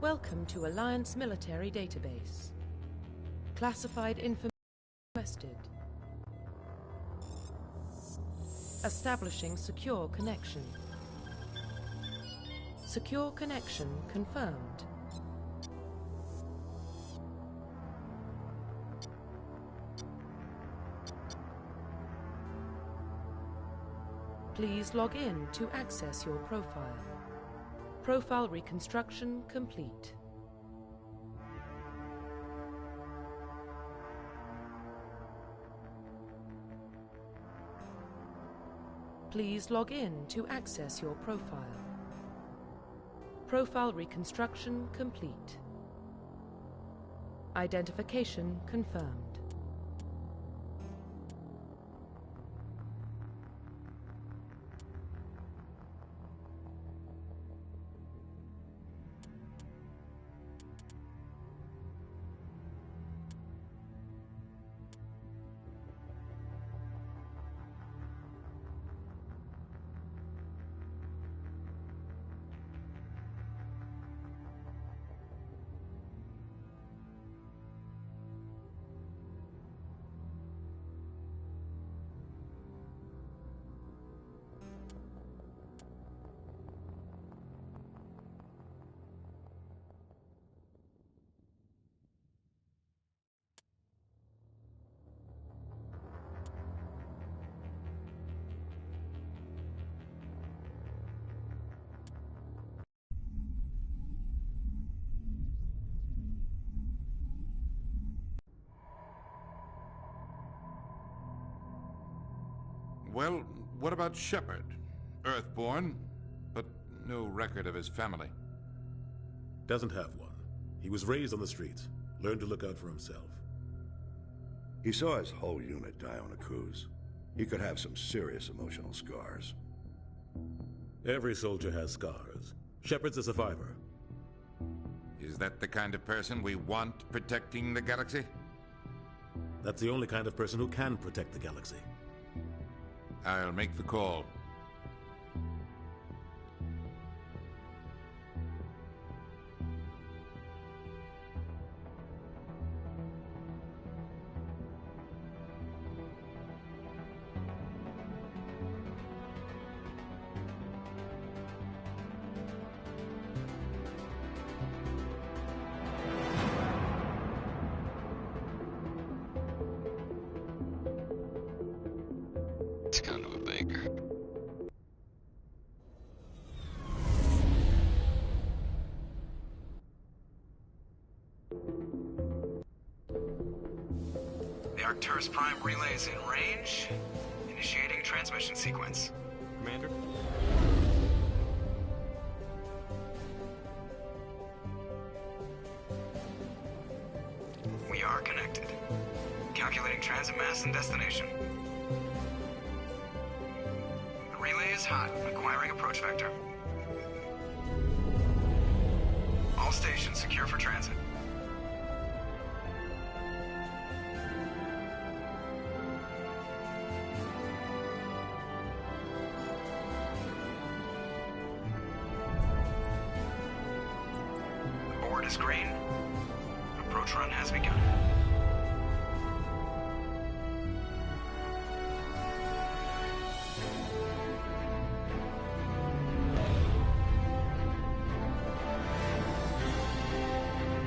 Welcome to Alliance Military Database. Classified information requested. Establishing secure connection. Secure connection confirmed. Please log in to access your profile. Profile reconstruction complete. Please log in to access your profile. Profile reconstruction complete. Identification confirmed. Well, what about Shepard? Earthborn, but no record of his family. Doesn't have one. He was raised on the streets. Learned to look out for himself. He saw his whole unit die on a cruise. He could have some serious emotional scars. Every soldier has scars. Shepard's a survivor. Is that the kind of person we want protecting the galaxy? That's the only kind of person who can protect the galaxy. I'll make the call. It's kind of a banger. The Arcturus Prime relay is in range. Initiating transmission sequence. Commander? We are connected. Calculating transit mass and destination. The relay is hot, acquiring approach vector. All stations secure for transit. The board is green. Approach run has begun.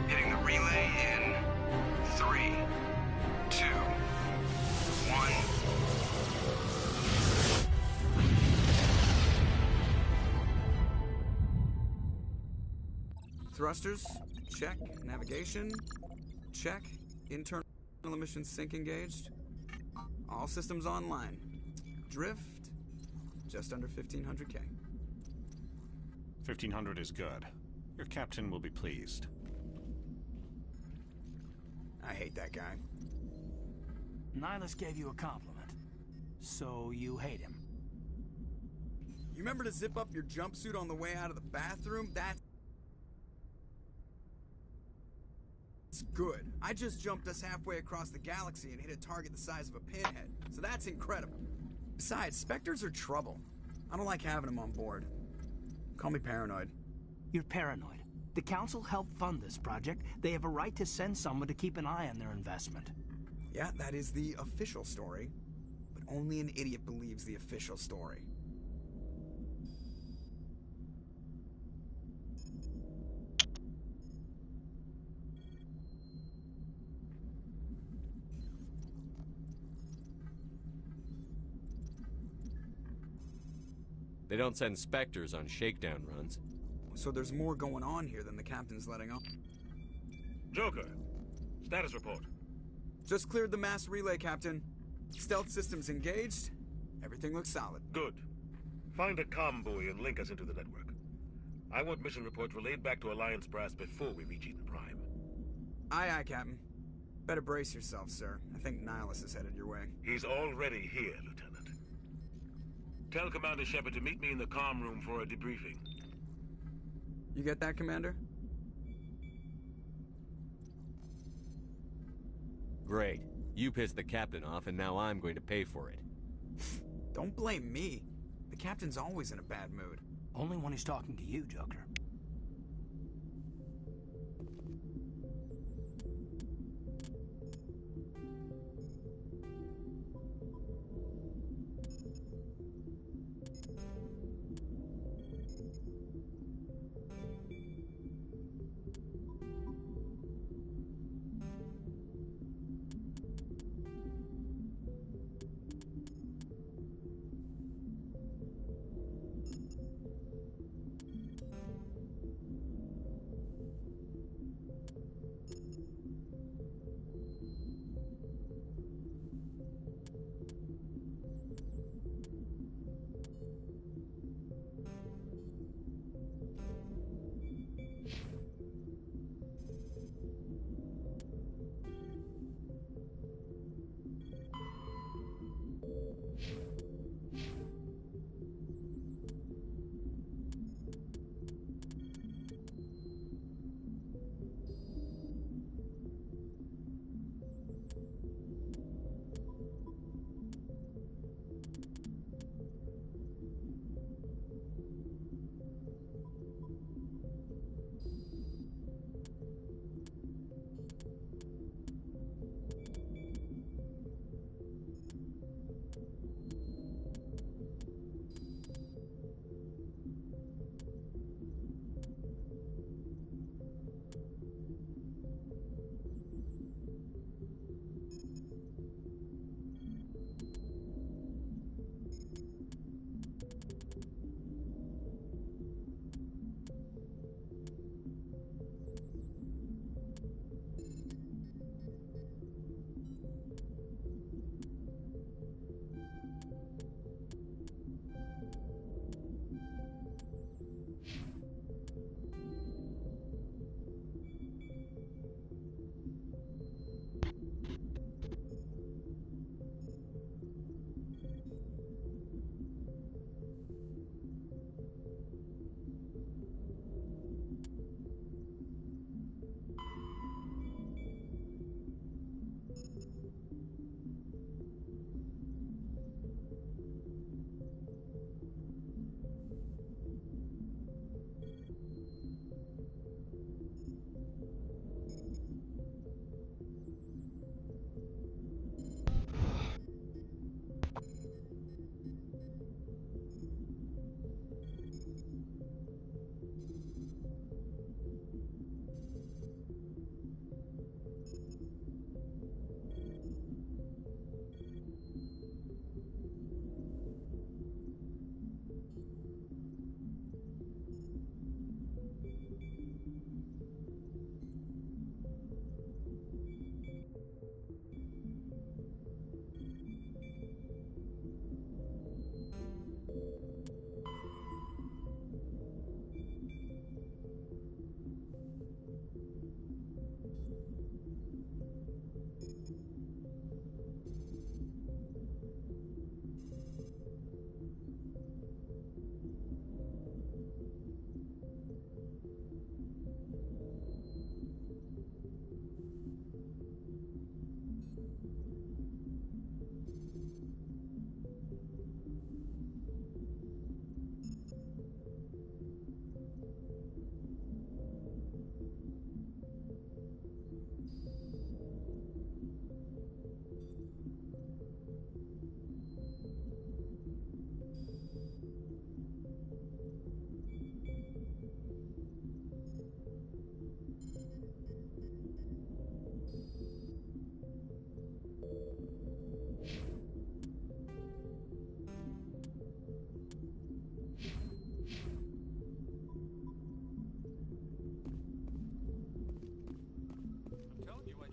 Hitting the relay in 3, 2, 1. Thrusters, check. Navigation, check. Internal emissions sync engaged. All systems online. Drift, just under 1500K. 1500 is good. Your captain will be pleased. I hate that guy. Nihilus gave you a compliment. So you hate him. You remember to zip up your jumpsuit on the way out of the bathroom? That's good. I just jumped us halfway across the galaxy and hit a target the size of a pinhead. So that's incredible. Besides, Spectres are trouble. I don't like having them on board. Call me paranoid. You're paranoid. The Council helped fund this project. They have a right to send someone to keep an eye on their investment. Yeah, that is the official story. But only an idiot believes the official story. They don't send Spectres on shakedown runs. So there's more going on here than the captain's letting on. Joker, status report. Just cleared the mass relay, Captain. Stealth systems engaged. Everything looks solid. Good. Find a comm buoy and link us into the network. I want mission reports relayed back to Alliance Brass before we reach Eden Prime. Aye, aye, Captain. Better brace yourself, sir. I think Nihilus is headed your way. He's already here, Lieutenant. Tell Commander Shepard to meet me in the comm room for a debriefing. You get that, Commander? Great. You pissed the captain off, and now I'm going to pay for it. Don't blame me. The captain's always in a bad mood. Only when he's talking to you, Joker.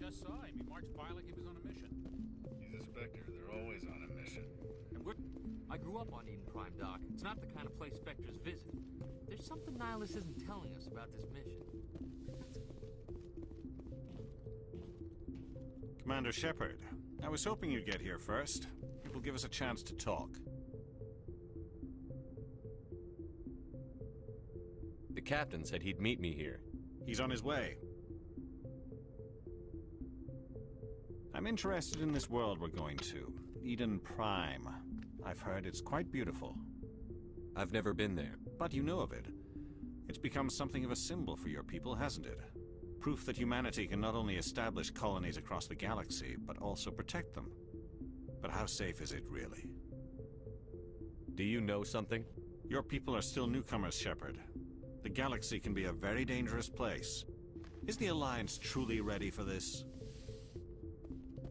just saw him. He marched by like he was on a mission. He's a Spectre. They're always on a mission. And I grew up on Eden Prime, Doc. It's not the kind of place Spectres visit. There's something Nihilus isn't telling us about this mission. Commander Shepard, I was hoping you'd get here first. It will give us a chance to talk. The captain said he'd meet me here. He's on his way. I'm interested in this world we're going to, Eden Prime. I've heard it's quite beautiful. I've never been there. But you know of it. It's become something of a symbol for your people, hasn't it? Proof that humanity can not only establish colonies across the galaxy, but also protect them. But how safe is it, really? Do you know something? Your people are still newcomers, Shepard. The galaxy can be a very dangerous place. Is the Alliance truly ready for this?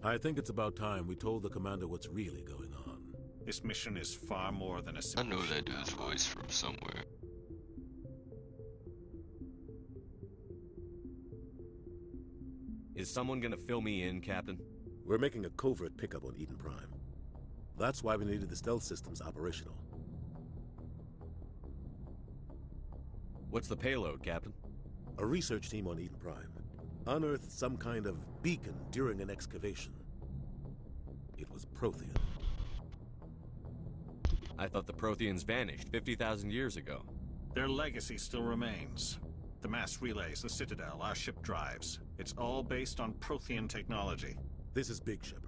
I think it's about time we told the commander what's really going on. This mission is far more than a I simple... know that dude's voice from somewhere. Is someone gonna fill me in, Captain? We're making a covert pickup on Eden Prime. That's why we needed the stealth systems operational. What's the payload, Captain? A research team on Eden Prime unearthed some kind of beacon during an excavation. It was Prothean. I thought the Protheans vanished 50,000 years ago. Their legacy still remains. The mass relays, the Citadel, our ship drives. It's all based on Prothean technology. This is big, Shepard.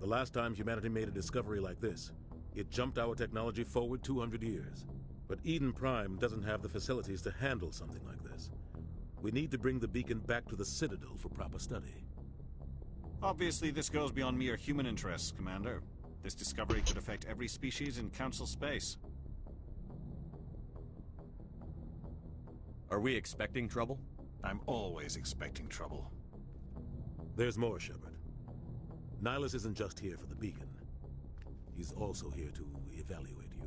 The last time humanity made a discovery like this, it jumped our technology forward 200 years. But Eden Prime doesn't have the facilities to handle something like this. We need to bring the beacon back to the Citadel for proper study. Obviously, this goes beyond mere human interests, Commander. This discovery could affect every species in Council space. Are we expecting trouble? I'm always expecting trouble. There's more, Shepard. Nihilus isn't just here for the beacon. He's also here to evaluate you.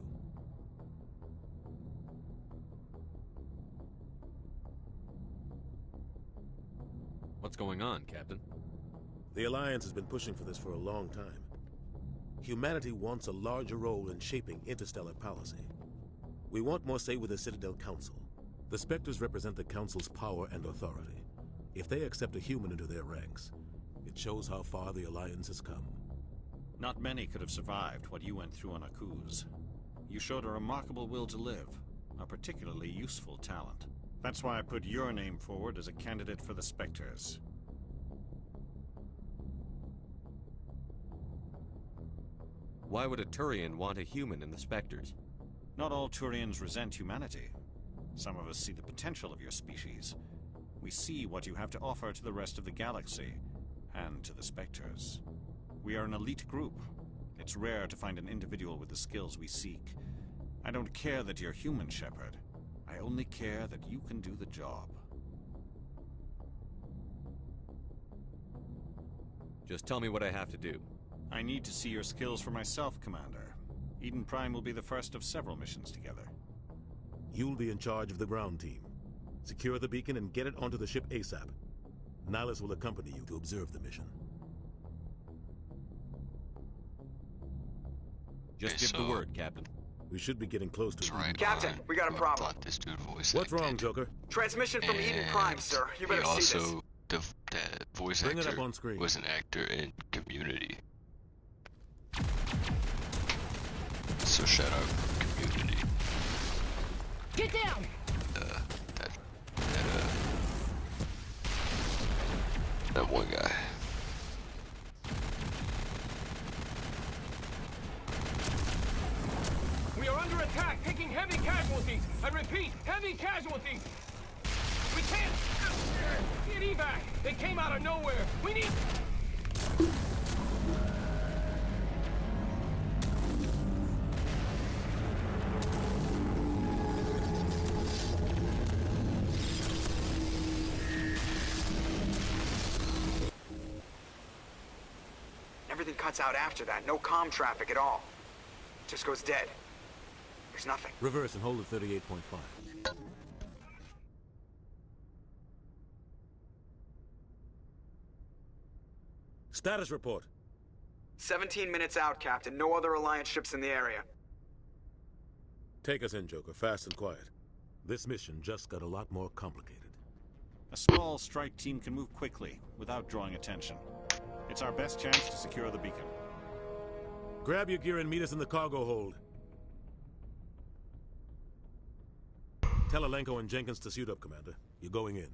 What's going on, Captain? The Alliance has been pushing for this for a long time. Humanity wants a larger role in shaping interstellar policy. We want more say with the Citadel Council. The Spectres represent the Council's power and authority. If they accept a human into their ranks, it shows how far the Alliance has come. Not many could have survived what you went through on Akuz. You showed a remarkable will to live, a particularly useful talent. That's why I put your name forward as a candidate for the Spectres. Why would a Turian want a human in the Spectres? Not all Turians resent humanity. Some of us see the potential of your species. We see what you have to offer to the rest of the galaxy, and to the Spectres. We are an elite group. It's rare to find an individual with the skills we seek. I don't care that you're human, Shepard. I only care that you can do the job. Just tell me what I have to do. I need to see your skills for myself, Commander. Eden Prime will be the first of several missions together. You'll be in charge of the ground team. Secure the beacon and get it onto the ship ASAP. Nihilus will accompany you to observe the mission. Just give the word, Captain. We should be getting close to Right, Captain, we got a problem. This dude voice What's wrong, acted. Joker? Transmission from Eden Prime, sir. You better He see this. also, that voice Bring it actor up on screen. was an actor in Community. So shout out Community. Get down! That one guy. We are under attack, taking heavy casualties. I repeat, heavy casualties. We can't get evac. They came out of nowhere. We need. Everything cuts out after that. No comm traffic at all. Just goes dead. There's nothing. Reverse and hold at 38.5. Status report. 17 minutes out, Captain. No other Alliance ships in the area. Take us in, Joker, fast and quiet. This mission just got a lot more complicated. A small strike team can move quickly, without drawing attention. It's our best chance to secure the beacon. Grab your gear and meet us in the cargo hold. Tell Alenko and Jenkins to suit up, Commander. You're going in.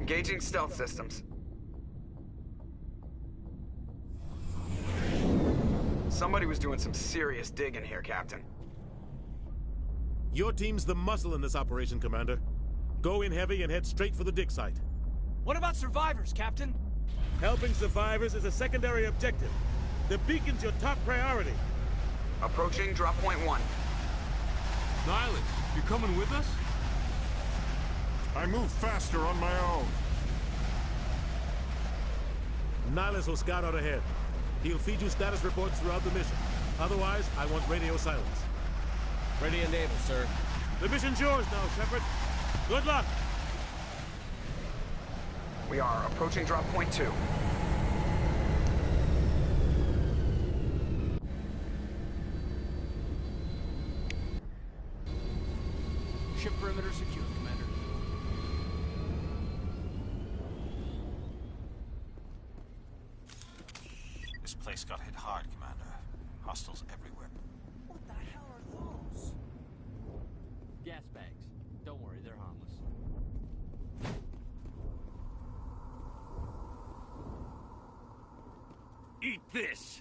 Engaging stealth systems. Somebody was doing some serious digging here, Captain. Your team's the muscle in this operation, Commander. Go in heavy and head straight for the dig site. What about survivors, Captain? Helping survivors is a secondary objective. The beacon's your top priority. Approaching drop point 1. Nihilus, you coming with us? I move faster on my own. Nihilus will scout out ahead. He'll feed you status reports throughout the mission. Otherwise, I want radio silence. Ready and able, sir. The mission's yours now, Shepard. Good luck! We are approaching drop point 2. Ship perimeter secure, Commander. This place got hit hard, Commander. Hostiles everywhere. What the hell are those? Gas bags. Don't worry, they're harmless. Eat this!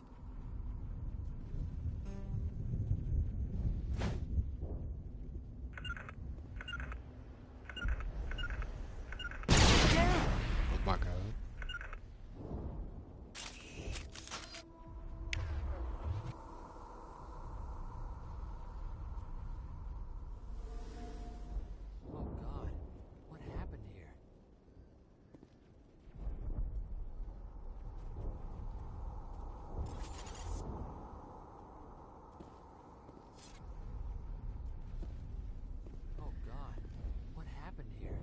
Oh my god. Oh God, what happened here? Oh God, what happened here?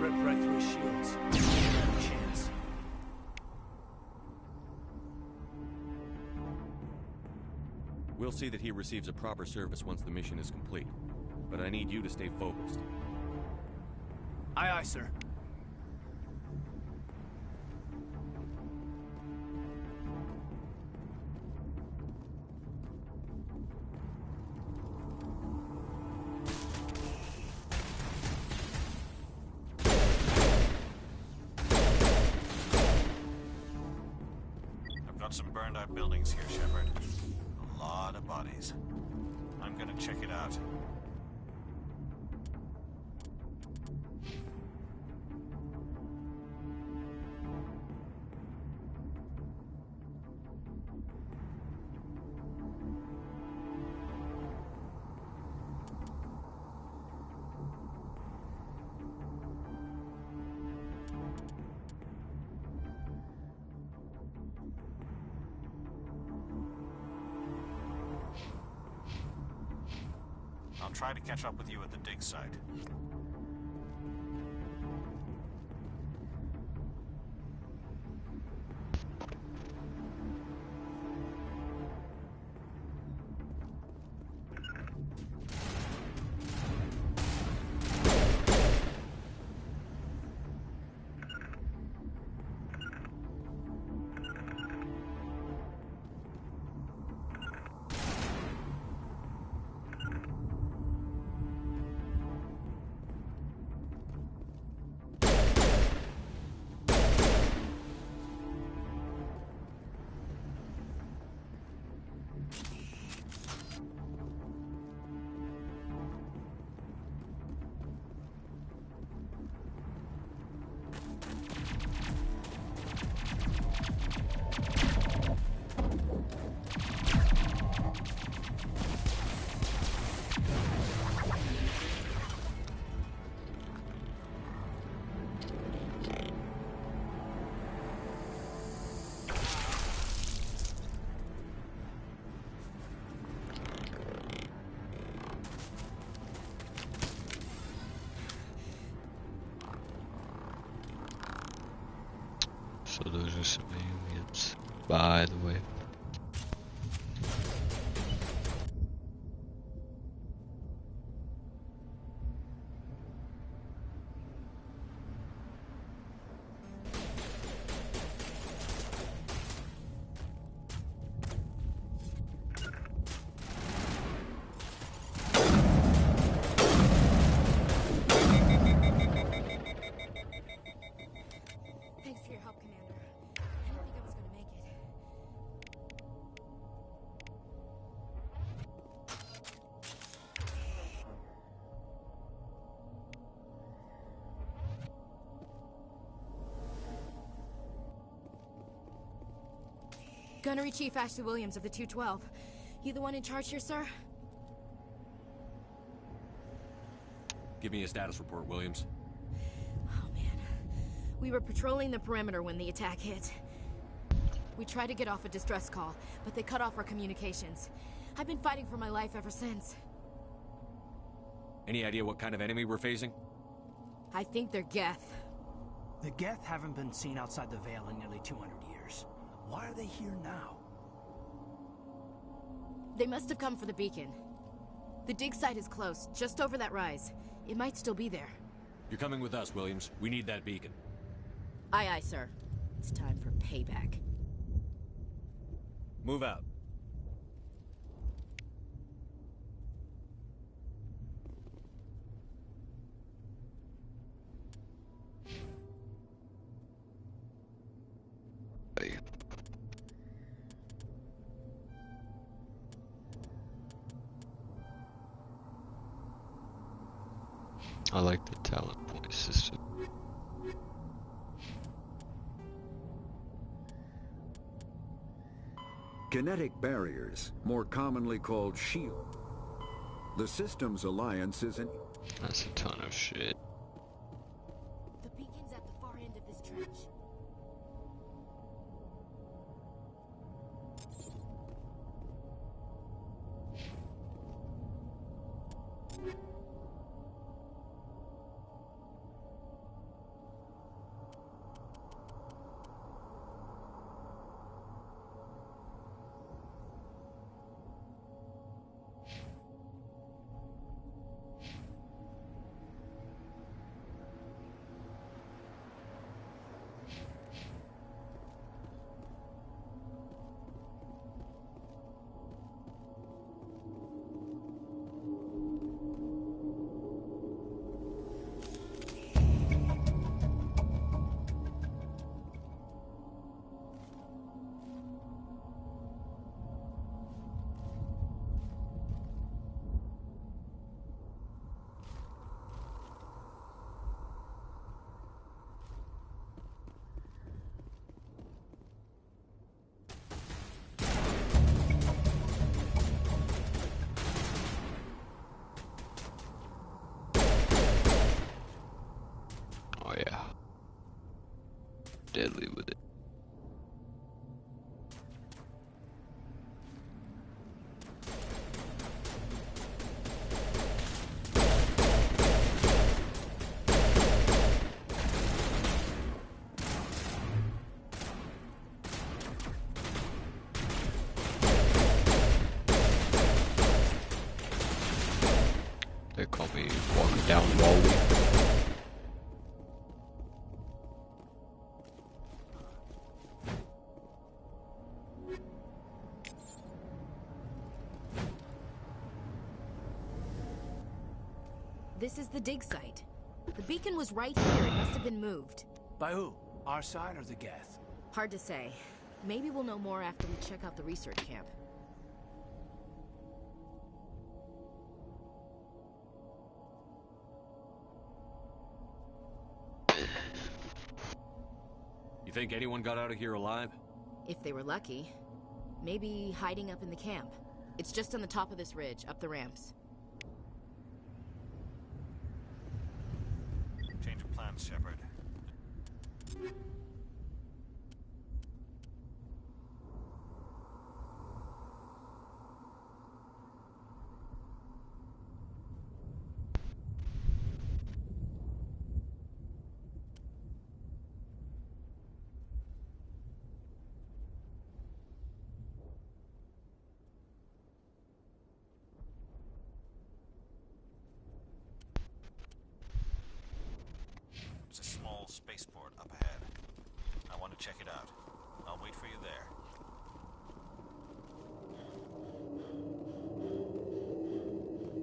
Ripped right through his shields. No chance. We'll see that he receives a proper service once the mission is complete. But I need you to stay focused. Aye, aye, sir. I've got some burned out buildings here, Shepard. A lot of bodies. I'm gonna check it out. I'll try to catch up with you at the dig site. So those are some aliens, by the way. Thanks for your help, Commander. I didn't think I was gonna make it. Gunnery Chief Ashley Williams of the 212. You the one in charge here, sir? Give me a status report, Williams. We were patrolling the perimeter when the attack hit. We tried to get off a distress call, but they cut off our communications. I've been fighting for my life ever since. Any idea what kind of enemy we're facing? I think they're Geth. The Geth haven't been seen outside the Veil in nearly 200 years. Why are they here now? They must have come for the beacon. The dig site is close, just over that rise. It might still be there. You're coming with us, Williams. We need that beacon. Aye, aye, sir. It's time for payback. Move out. I like the talent point system. Kinetic barriers, more commonly called shield. The Systems Alliance is an... That's a ton of shit. The beacon's at the far end of this trench. Deadly with it. me walking down Wally. This is the dig site. The beacon was right here. It must have been moved. By who? Our side or the Geth? Hard to say. Maybe we'll know more after we check out the research camp. You think anyone got out of here alive? If they were lucky. Maybe hiding up in the camp. It's just on the top of this ridge, up the ramps. Change of plans, Shepard. There's a small spaceport up ahead. I want to check it out. I'll wait for you there.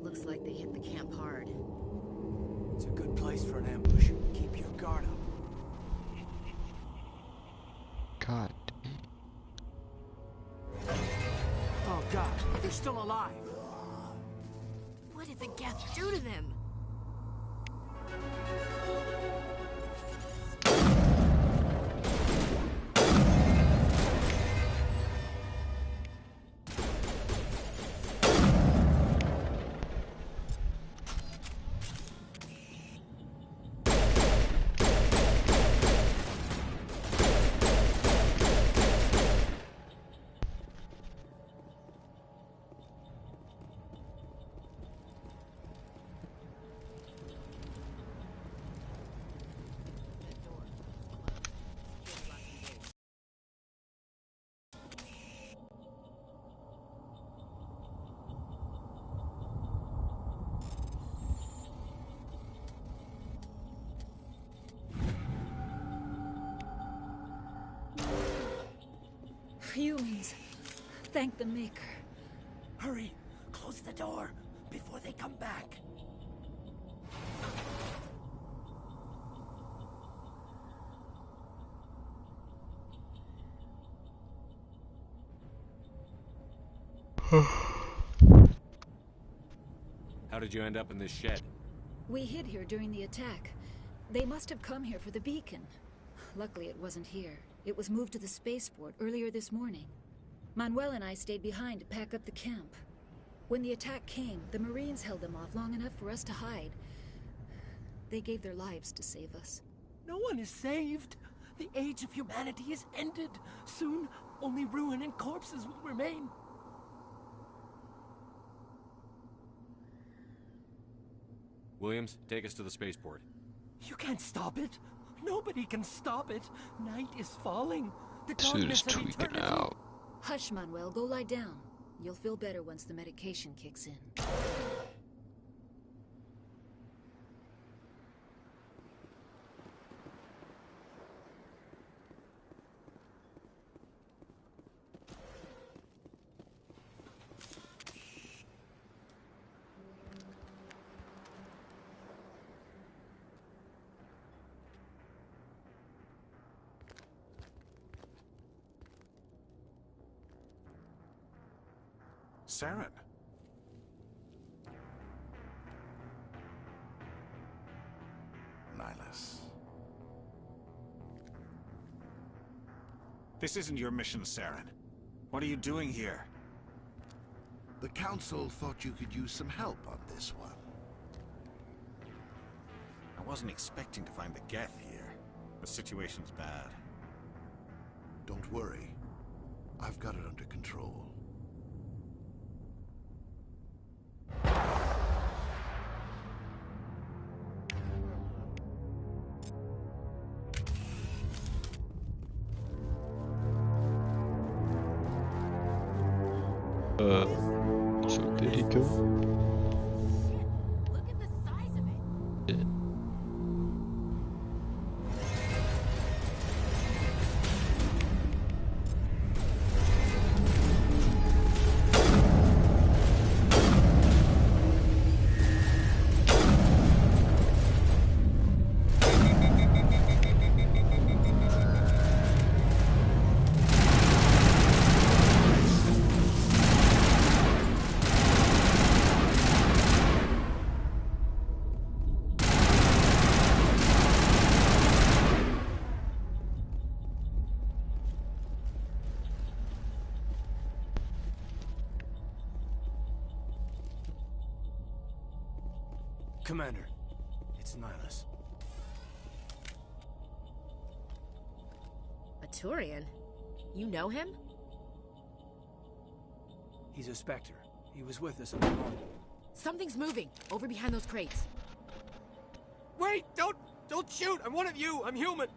Looks like they hit the camp hard. It's a good place for an ambush. Keep your guard up. God. Oh God, they're still alive. What did the Geth do to them? Humans. Thank the Maker. Hurry! Close the door before they come back. How did you end up in this shed? We hid here during the attack. They must have come here for the beacon. Luckily it wasn't here. It was moved to the spaceport earlier this morning. Manuel and I stayed behind to pack up the camp. When the attack came, the Marines held them off long enough for us to hide. They gave their lives to save us. No one is saved. The age of humanity is ended. Soon, only ruin and corpses will remain. Williams, take us to the spaceport. You can't stop it. Nobody can stop it. Night is falling. The This darkness is of tweaking eternity. out. Hush, Manuel. Go lie down. You'll feel better once the medication kicks in. Saren. Nihilus. This isn't your mission, Saren. What are you doing here? The Council thought you could use some help on this one. I wasn't expecting to find the Geth here. The situation's bad. Don't worry. I've got it under control. So did he go? Look at the Commander, it's Nihilus. A Turian? You know him? He's a Spectre. He was with us on the morning. Something's moving, over behind those crates. Wait! Don't shoot! I'm one of you! I'm human!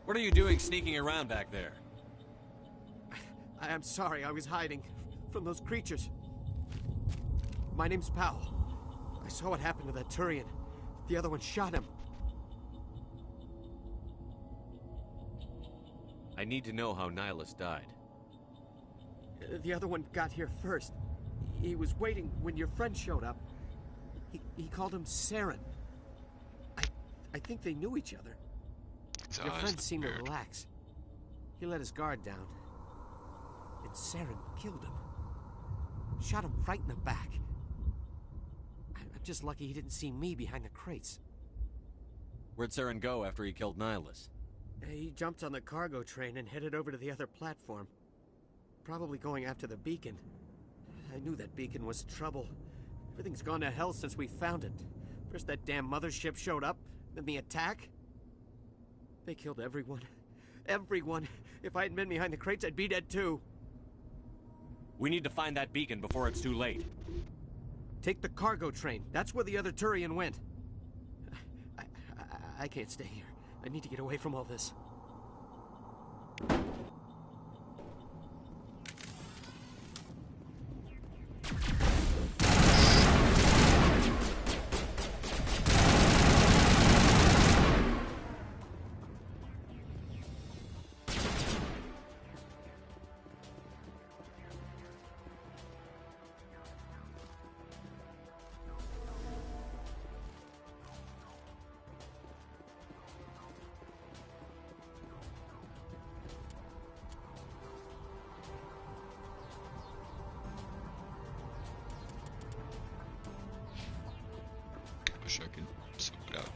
What are you doing sneaking around back there? I'm sorry, I was hiding from those creatures. My name's Powell. I saw what happened to that Turian. The other one shot him. I need to know how Nihilus died. The other one got here first. He was waiting when your friend showed up. He called him Saren. I think they knew each other. Your friend seemed to relax. He let his guard down. And Saren killed him. Shot him right in the back. I'm just lucky he didn't see me behind the crates. Where'd Saren go after he killed Nihilus? He jumped on the cargo train and headed over to the other platform. Probably going after the beacon. I knew that beacon was trouble. Everything's gone to hell since we found it. First that damn mothership showed up, then the attack. They killed everyone. Everyone. If I hadn't been behind the crates, I'd be dead too. We need to find that beacon before it's too late. Take the cargo train. That's where the other Turian went. I can't stay here. I need to get away from all this. Wish I could sort it out.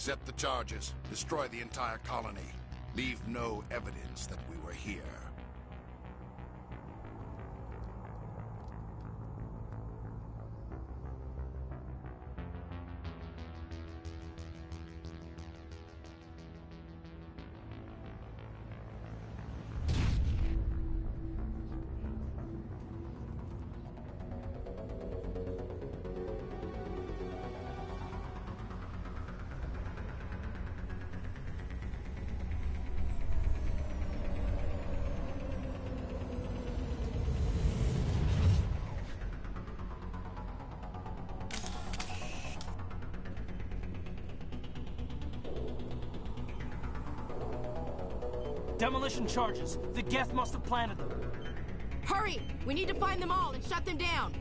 Set the charges. Destroy the entire colony. Leave no evidence that we were here. Demolition charges. The Geth must have planted them. Hurry! We need to find them all and shut them down.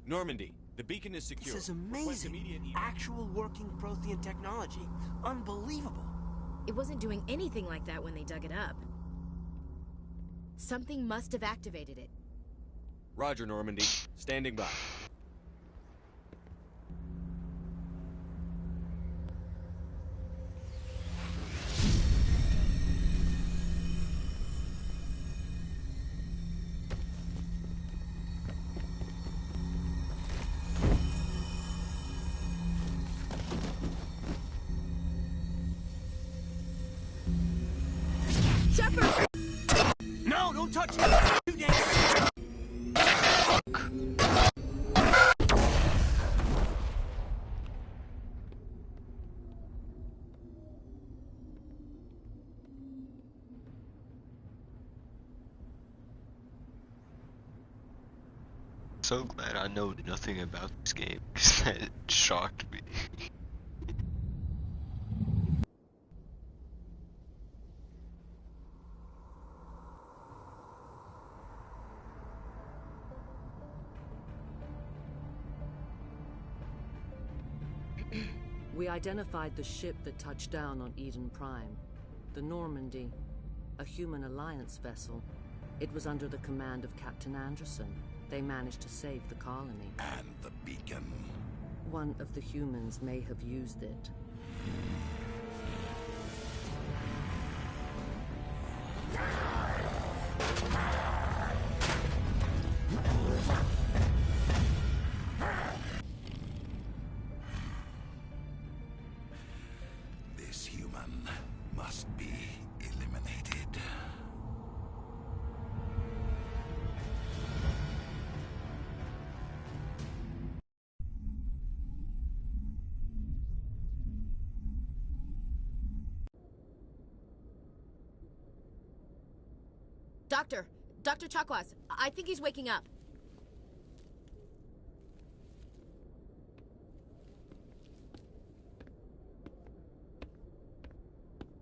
Normandy, the beacon is secure. This is Request amazing. immediate Actual working Prothean technology. Unbelievable. It wasn't doing anything like that when they dug it up. Something must have activated it. Roger, Normandy. Standing by. Shepard! No, don't touch me! Too dangerous! So glad I know nothing about this game, because that shocked me. We identified the ship that touched down on Eden Prime. The Normandy. A human alliance vessel. It was under the command of Captain Anderson. They managed to save the colony. And the beacon. One of the humans may have used it. This human must be eliminated. Dr. Chakwas, I think he's waking up.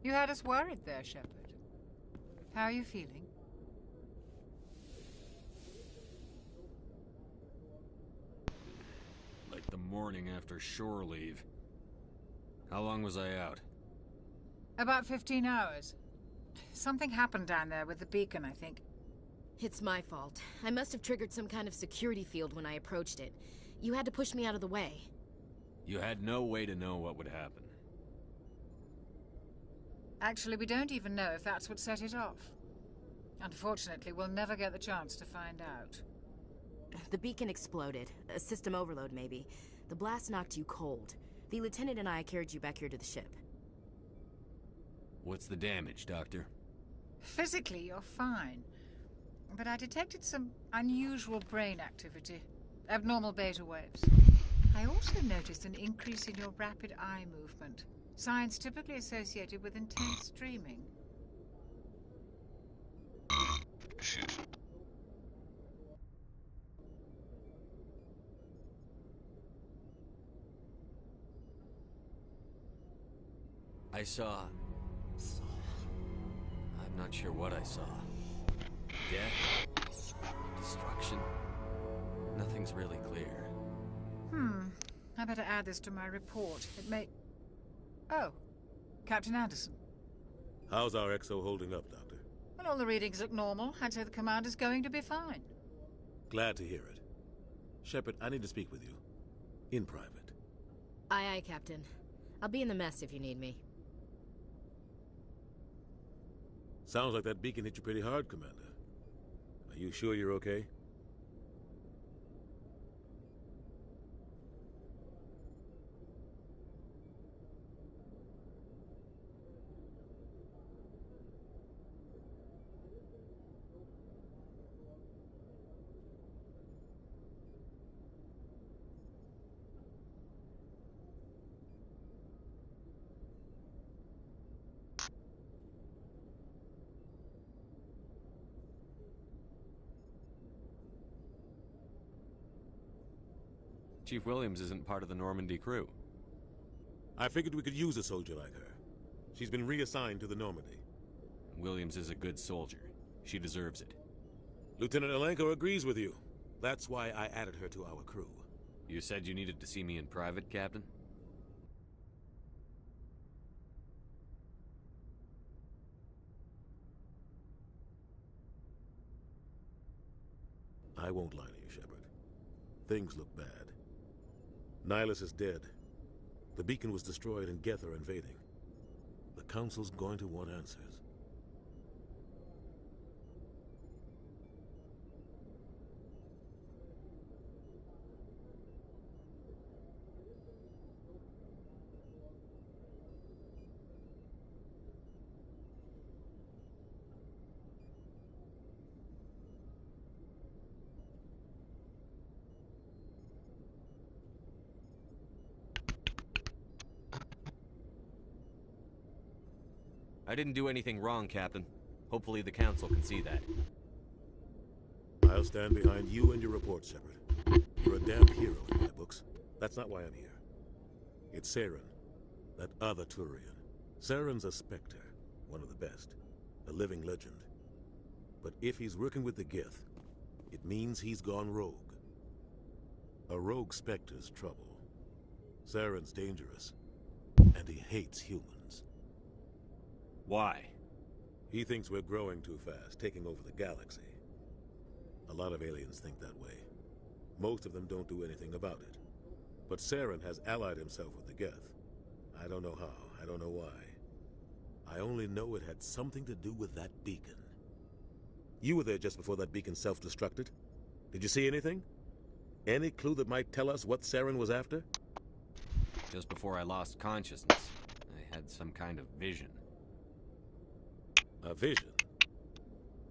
You had us worried there, Shepard. How are you feeling? Like the morning after shore leave. How long was I out? About 15 hours. Something happened down there with the beacon, I think. It's my fault. I must have triggered some kind of security field when I approached it. You had to push me out of the way. You had no way to know what would happen. Actually, we don't even know if that's what set it off. Unfortunately, we'll never get the chance to find out. The beacon exploded. A system overload, maybe. The blast knocked you cold. The lieutenant and I carried you back here to the ship. What's the damage, Doctor? Physically, you're fine. But I detected some unusual brain activity. Abnormal beta waves. I also noticed an increase in your rapid eye movement. Signs typically associated with intense dreaming. I saw... I'm not sure what I saw. Death? Destruction? Nothing's really clear. I better add this to my report. It may... Oh, Captain Anderson. How's our XO holding up, Doctor? Well, all the readings look normal. I'd say the commander's going to be fine. Glad to hear it. Shepard, I need to speak with you. In private. Aye, aye, Captain. I'll be in the mess if you need me. Sounds like that beacon hit you pretty hard, Commander. Are you sure you're okay? Chief Williams isn't part of the Normandy crew. I figured we could use a soldier like her. She's been reassigned to the Normandy. Williams is a good soldier. She deserves it. Lieutenant Alenko agrees with you. That's why I added her to our crew. You said you needed to see me in private, Captain? I won't lie to you, Shepard. Things look bad. Nihilus is dead. The beacon was destroyed and Geth are invading. The Council's going to want answers. I didn't do anything wrong, Captain. Hopefully the Council can see that. I'll stand behind you and your report, Shepard. You're a damn hero in my books. That's not why I'm here. It's Saren, that other Turian. Saren's a Spectre, one of the best, a living legend. But if he's working with the Geth, it means he's gone rogue. A rogue Spectre's trouble. Saren's dangerous, and he hates humans. Why? He thinks we're growing too fast, taking over the galaxy. A lot of aliens think that way. Most of them don't do anything about it. But Saren has allied himself with the Geth. I don't know how, I don't know why. I only know it had something to do with that beacon. You were there just before that beacon self-destructed. Did you see anything? Any clue that might tell us what Saren was after? Just before I lost consciousness, I had some kind of vision. A vision?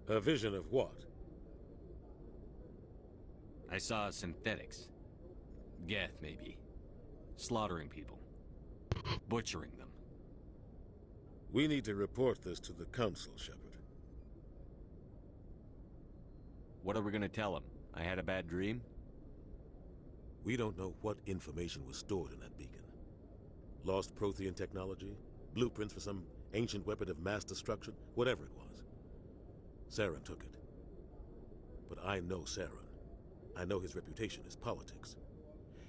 A vision of what? I saw synthetics. Geth, maybe. Slaughtering people. Butchering them. We need to report this to the Council, Shepard. What are we gonna tell them? I had a bad dream? We don't know what information was stored in that beacon. Lost Prothean technology? Blueprints for some ancient weapon of mass destruction? Whatever it was. Saren took it. But I know Saren. I know his reputation is politics.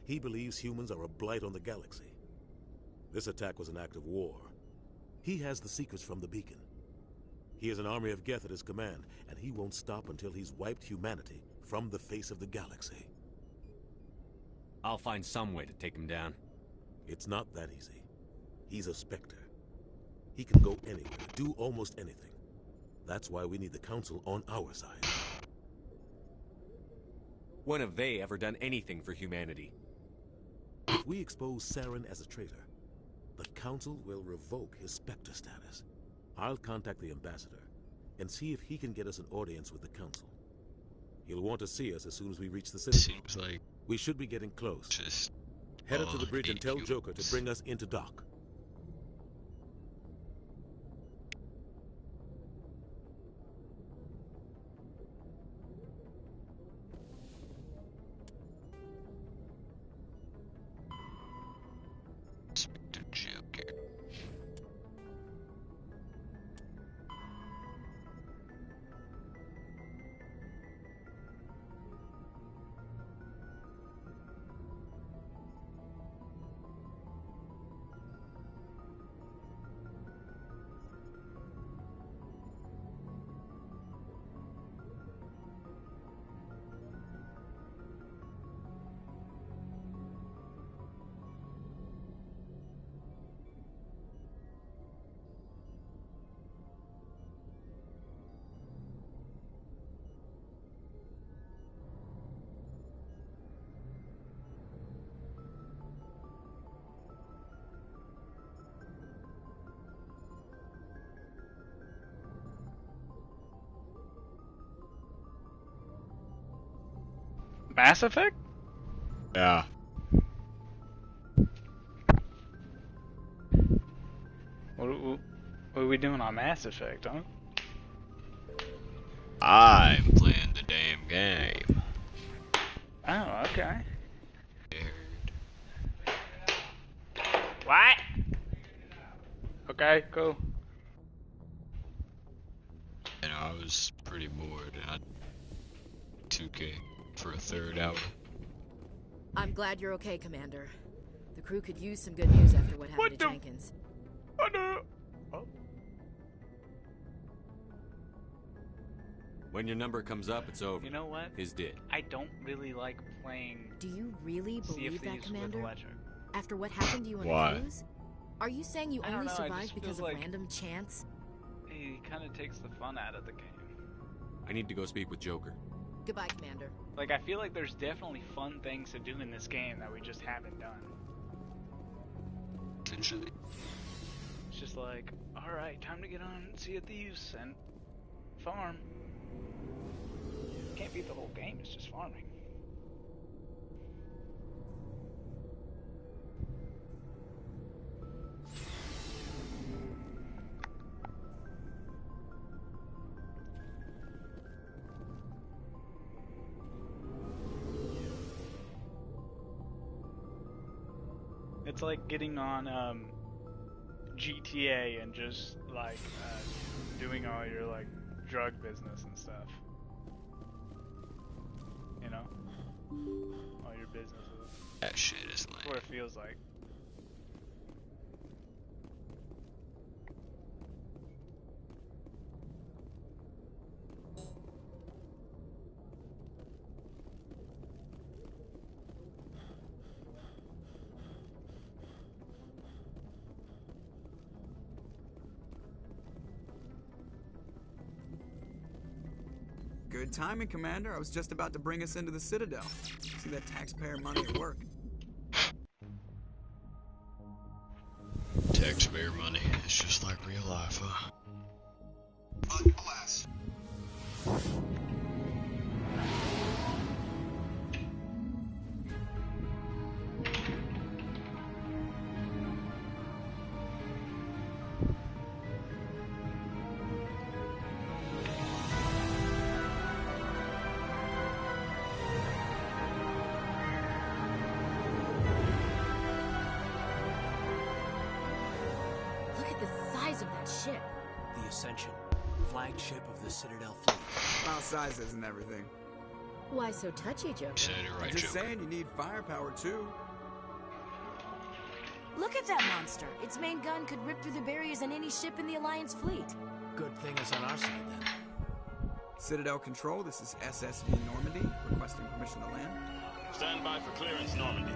He believes humans are a blight on the galaxy. This attack was an act of war. He has the secrets from the beacon. He has an army of Geth at his command, and he won't stop until he's wiped humanity from the face of the galaxy. I'll find some way to take him down. It's not that easy. He's a Spectre. He can go anywhere, do almost anything. That's why we need the Council on our side. When have they ever done anything for humanity? If we expose Saren as a traitor, the Council will revoke his Spectre status. I'll contact the Ambassador and see if he can get us an audience with the Council. He'll want to see us as soon as we reach the city. Seems like we should be getting close. Just head up to the bridge and tell Joker to bring us into dock. Mass Effect? Yeah. What are we doing on Mass Effect, huh? I'm playing the damn game. Oh, okay. What? Okay, cool. You know, I was pretty bored and 2K. for a third hour. I'm glad you're okay, Commander. The crew could use some good news after what happened to Jenkins. When your number comes up, it's over. You know what? His did. I don't really like playing. Do you really believe that, Commander? With After what happened to you on Why? the cruise? Are you saying you I don't only know, survived because of like random chance? He kind of takes the fun out of the game. I need to go speak with Joker. Goodbye, Commander. Like, I feel like there's definitely fun things to do in this game that we just haven't done. Potentially. It's just like, alright, time to get on Sea of Thieves and farm. Can't beat the whole game, it's just farming. It's like getting on GTA and just like doing all your like drug business and stuff. You know? All your businesses. That shit is That's what it feels like. Good timing, Commander. I was just about to bring us into the Citadel. See that taxpayer money at work. Taxpayer money. It's just like real life, huh? Class. Ship. The Ascension, flagship of the Citadel fleet. About sizes and everything. Why so touchy, Joker? Said it right, Just Joker. saying, you need firepower too. Look at that monster. Its main gun could rip through the barriers in any ship in the Alliance fleet. Good thing it's on our side then. Citadel Control, this is SSV Normandy, requesting permission to land. Stand by for clearance, Normandy.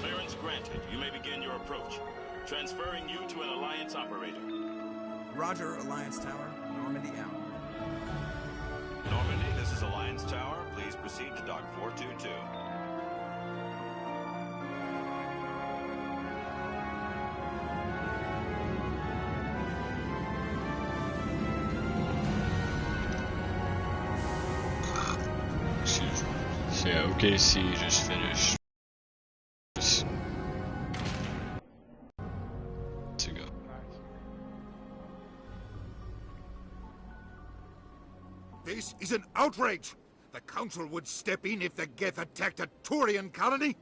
Clearance granted. You may begin your approach. Transferring you to an Alliance operator. Roger, Alliance Tower. Normandy out. Normandy, this is Alliance Tower. Please proceed to Dock 422. Excuse me. So yeah, OKC just finished. This is an outrage! The Council would step in if the Geth attacked a Turian colony?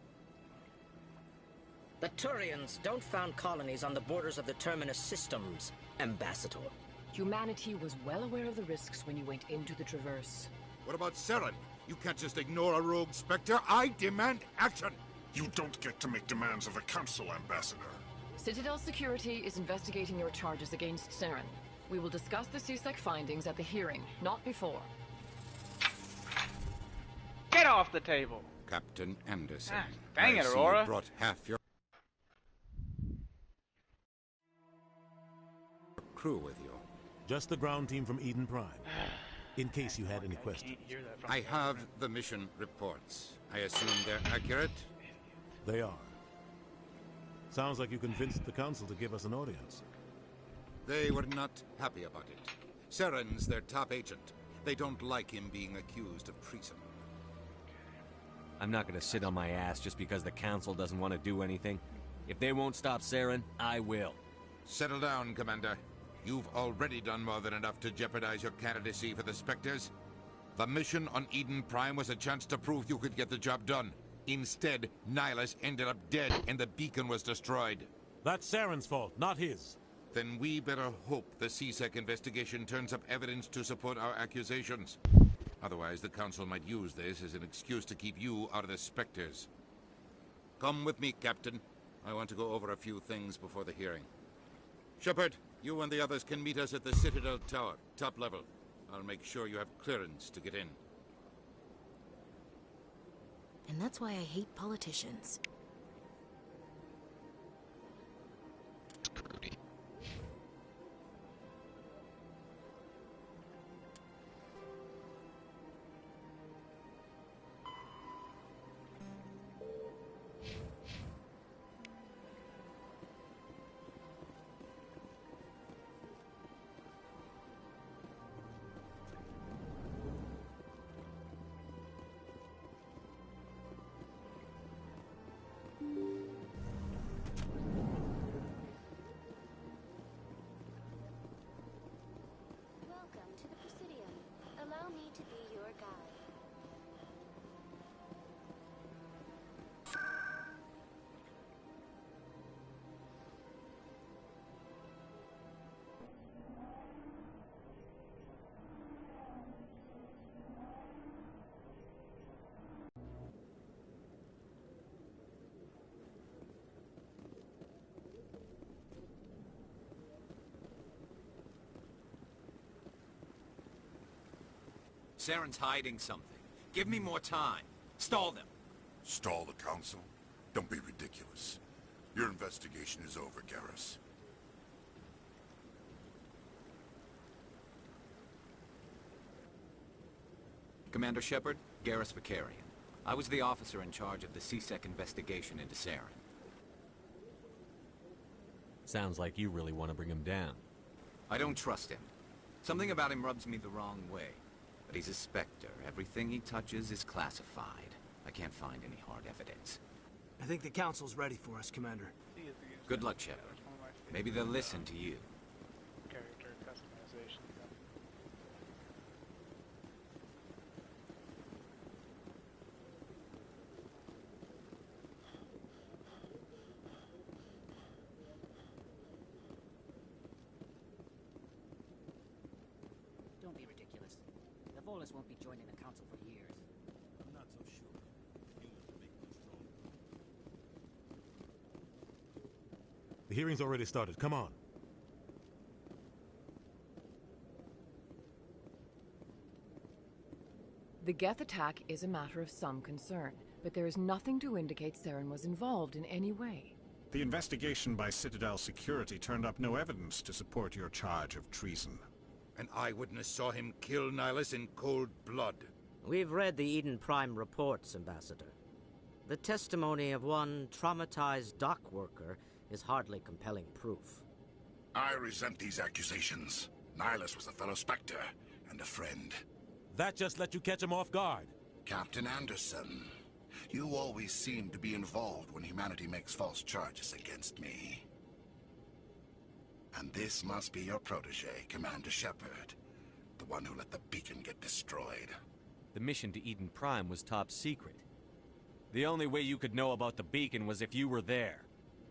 The Turians don't found colonies on the borders of the Terminus systems, Ambassador. Humanity was well aware of the risks when you went into the Traverse. What about Saren? You can't just ignore a rogue Spectre. I demand action! You don't get to make demands of the Council, Ambassador. Citadel Security is investigating your charges against Saren. We will discuss the CSEC findings at the hearing, not before. Get off the table! Captain Anderson. Dang it, I see Aurora. You brought half your crew with you. Just the ground team from Eden Prime. In case you had any questions. I have the mission reports. I assume they're accurate? They are. Sounds like you convinced the Council to give us an audience. They were not happy about it. Saren's their top agent. They don't like him being accused of treason. I'm not gonna sit on my ass just because the Council doesn't want to do anything. If they won't stop Saren, I will. Settle down, Commander. You've already done more than enough to jeopardize your candidacy for the Spectres. The mission on Eden Prime was a chance to prove you could get the job done. Instead, Nihilus ended up dead and the beacon was destroyed. That's Saren's fault, not his. Then we better hope the CSEC investigation turns up evidence to support our accusations. Otherwise, the Council might use this as an excuse to keep you out of the Spectres. Come with me, Captain. I want to go over a few things before the hearing. Shepard, you and the others can meet us at the Citadel Tower, top level. I'll make sure you have clearance to get in. And that's why I hate politicians. Welcome to the Presidium. Allow me to be your guide. Saren's hiding something. Give me more time. Stall them. Stall the Council? Don't be ridiculous. Your investigation is over, Garrus. Commander Shepard, Garrus Vakarian. I was the officer in charge of the C-Sec investigation into Saren. Sounds like you really want to bring him down. I don't trust him. Something about him rubs me the wrong way. But he's a Spectre. Everything he touches is classified. I can't find any hard evidence. I think the Council's ready for us, Commander. Good luck, Shepard. Maybe they'll listen to you. Character customization. Don't be ridiculous. The Volus won't be joining the Council for years. I'm not so sure. Humans will make them strong. The hearing's already started. Come on. The Geth attack is a matter of some concern, but there is nothing to indicate Saren was involved in any way. The investigation by Citadel Security turned up no evidence to support your charge of treason. An eyewitness saw him kill Nihilus in cold blood. We've read the Eden Prime reports, Ambassador. The testimony of one traumatized dock worker is hardly compelling proof. I resent these accusations. Nihilus was a fellow Spectre and a friend. That just let you catch him off guard. Captain Anderson, you always seem to be involved when humanity makes false charges against me. And this must be your protege, Commander Shepard. The one who let the beacon get destroyed. The mission to Eden Prime was top secret. The only way you could know about the beacon was if you were there.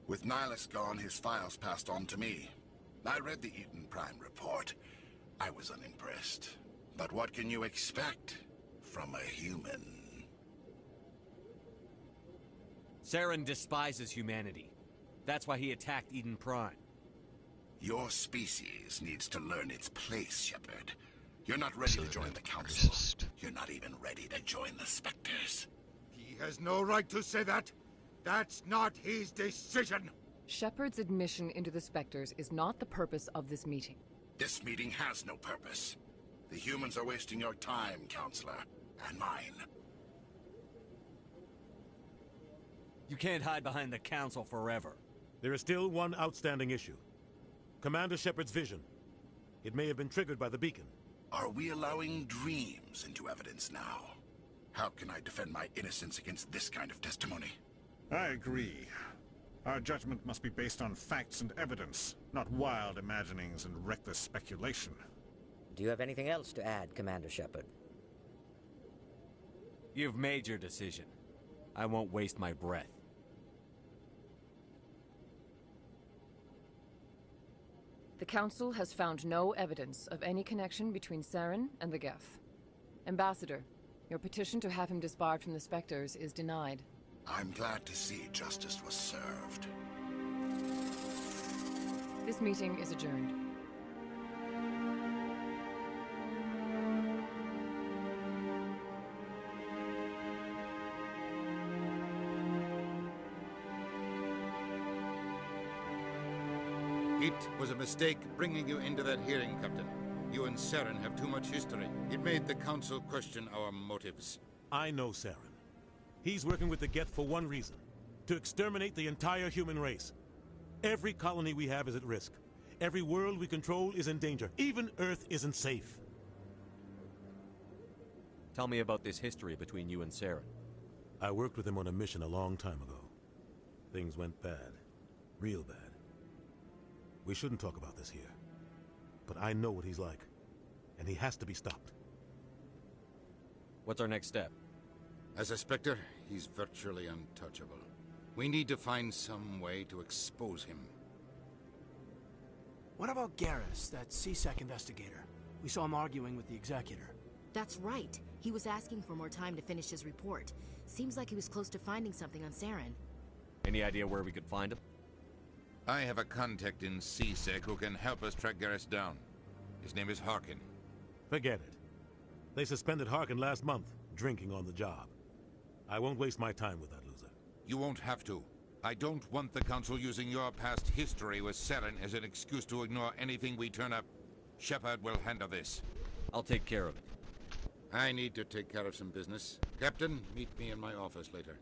With Nihilus gone, his files passed on to me. I read the Eden Prime report. I was unimpressed. But what can you expect from a human? Saren despises humanity. That's why he attacked Eden Prime. Your species needs to learn its place, Shepard. You're not ready to join the Council. You're not even ready to join the Spectres. He has no right to say that. That's not his decision. Shepard's admission into the Spectres is not the purpose of this meeting. This meeting has no purpose. The humans are wasting your time, Counselor, and mine. You can't hide behind the Council forever. There is still one outstanding issue. Commander Shepard's vision. It may have been triggered by the beacon. Are we allowing dreams into evidence now? How can I defend my innocence against this kind of testimony? I agree. Our judgment must be based on facts and evidence, not wild imaginings and reckless speculation. Do you have anything else to add, Commander Shepard? You've made your decision. I won't waste my breath. The Council has found no evidence of any connection between Saren and the Geth. Ambassador, your petition to have him disbarred from the Spectres is denied. I'm glad to see justice was served. This meeting is adjourned. It was a mistake bringing you into that hearing, Captain. You and Saren have too much history. It made the Council question our motives. I know Saren. He's working with the Geth for one reason: to exterminate the entire human race. Every colony we have is at risk. Every world we control is in danger. Even Earth isn't safe. Tell me about this history between you and Saren. I worked with him on a mission a long time ago. Things went bad. Real bad. We shouldn't talk about this here. But I know what he's like. And he has to be stopped. What's our next step? As a Spectre, he's virtually untouchable. We need to find some way to expose him. What about Garrus, that C-Sec investigator? We saw him arguing with the Executor. That's right. He was asking for more time to finish his report. Seems like he was close to finding something on Saren. Any idea where we could find him? I have a contact in C-Sec who can help us track Garrus down. His name is Harkin. Forget it. They suspended Harkin last month, drinking on the job. I won't waste my time with that loser. You won't have to. I don't want the Council using your past history with Saren as an excuse to ignore anything we turn up. Shepard will handle this. I'll take care of it. I need to take care of some business. Captain, meet me in my office later.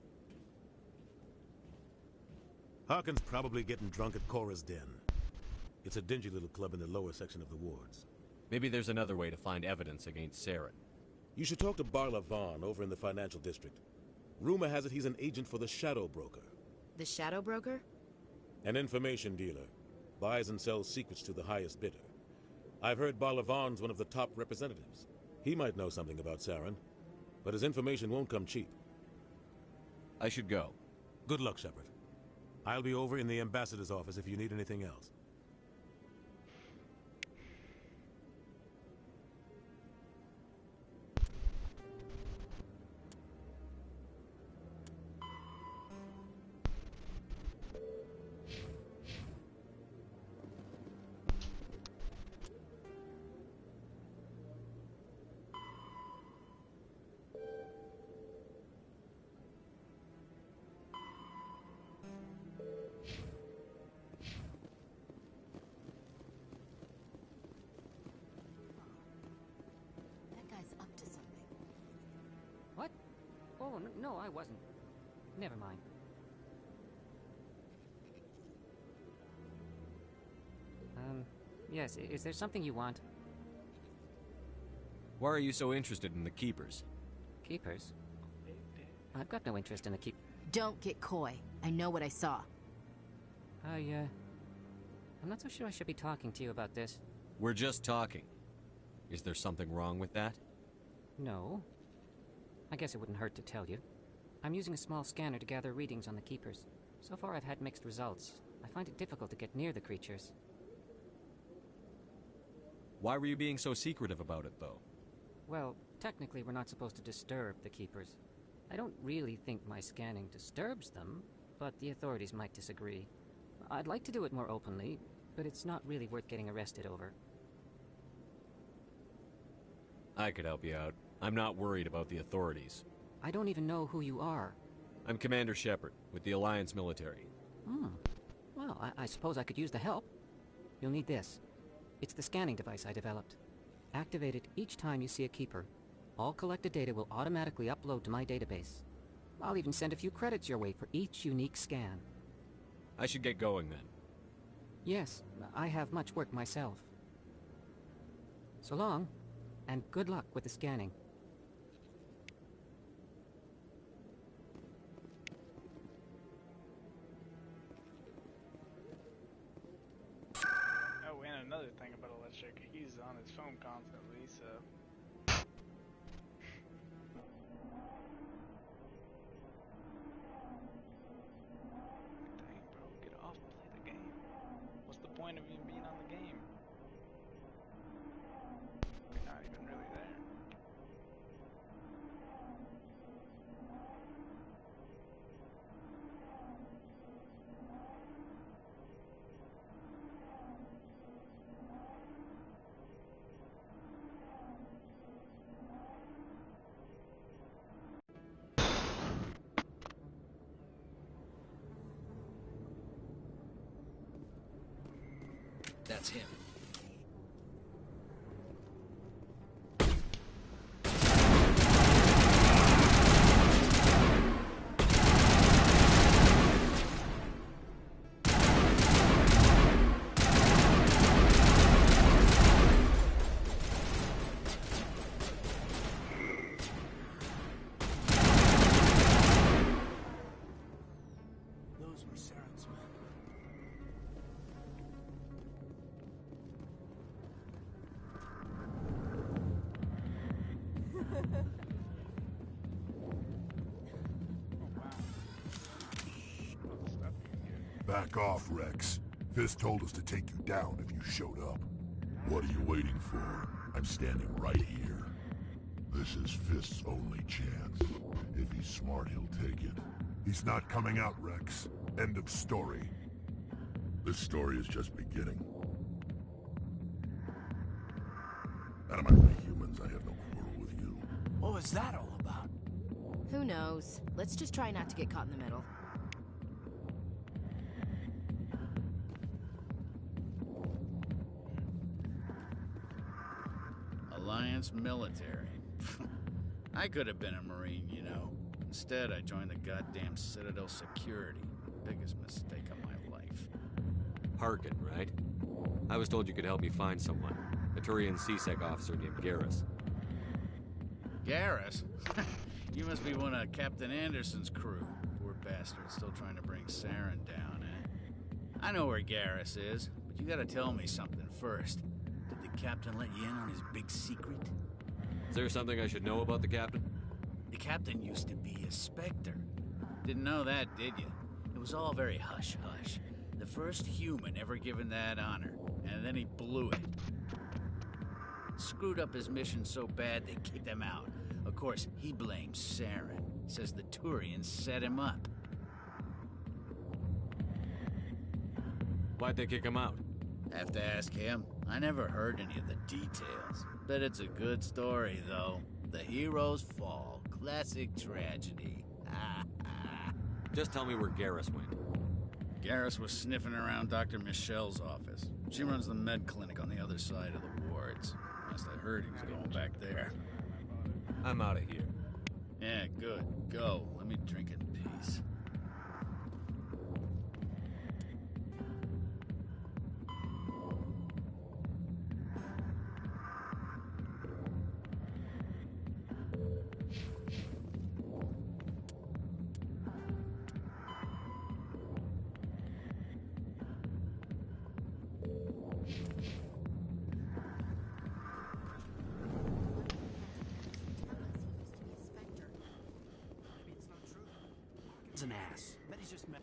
Harkin's probably getting drunk at Cora's Den. It's a dingy little club in the lower section of the wards. Maybe there's another way to find evidence against Saren. You should talk to Barla Vaughn over in the financial district. Rumor has it he's an agent for the Shadow Broker. The Shadow Broker? An information dealer. Buys and sells secrets to the highest bidder. I've heard Barla Vaughn's one of the top representatives. He might know something about Saren, but his information won't come cheap. I should go. Good luck, Shepard. I'll be over in the ambassador's office if you need anything else. Oh, no, I wasn't. Never mind. Yes, is there something you want? Why are you so interested in the Keepers? Keepers? I've got no interest in the Keep... Don't get coy. I know what I saw. I'm not so sure I should be talking to you about this. We're just talking. Is there something wrong with that? No. I guess it wouldn't hurt to tell you. I'm using a small scanner to gather readings on the Keepers. So far I've had mixed results. I find it difficult to get near the creatures. Why were you being so secretive about it, though? Well, technically we're not supposed to disturb the Keepers. I don't really think my scanning disturbs them, but the authorities might disagree. I'd like to do it more openly, but it's not really worth getting arrested over. I could help you out. I'm not worried about the authorities. I don't even know who you are. I'm Commander Shepard, with the Alliance military. Well, I suppose I could use the help. You'll need this. It's the scanning device I developed. Activate it each time you see a Keeper. All collected data will automatically upload to my database. I'll even send a few credits your way for each unique scan. I should get going then. Yes, I have much work myself. So long, and good luck with the scanning. Oh, and another thing about Electric, he's on his phone constantly, so... Dang, bro, get off and play the game. What's the point of even being on the game? You're not even really there. that's him. Those were Saren's men. Back off, Rex. Fist told us to take you down if you showed up. What are you waiting for? I'm standing right here. This is Fist's only chance. If he's smart, he'll take it. He's not coming out, Rex. End of story. This story is just beginning. Out of my way, humans, I have no quarrel with you. What was that all about? Who knows? Let's just try not to get caught in the middle. Alliance military. I could have been a Marine, you know. Instead, I joined the goddamn Citadel Security. Biggest mistake of my life. Harkin, right? I was told you could help me find someone. A Turian C-Sec officer named Garrus. Garrus? You must be one of Captain Anderson's crew. Poor bastard, still trying to bring Saren down, eh? I know where Garrus is, but you gotta tell me something first. Did the captain let you in on his big secret? Is there something I should know about the captain? The captain used to be a Spectre. Didn't know that, did you? It was all very hush-hush. The first human ever given that honor, and then he blew it. Screwed up his mission so bad they kicked him out. Of course, he blames Saren. Says the Turians set him up. Why'd they kick him out? Have to ask him. I never heard any of the details. Bet it's a good story, though. The heroes fall. Classic tragedy. Just tell me where Garrus went. Garrus was sniffing around Dr. Michelle's office. She runs the med clinic on the other side of the wards. Last I heard, he was going back there. I'm out of here. Yeah, good. Go. Let me drink in peace. An ass. Bet he's just met.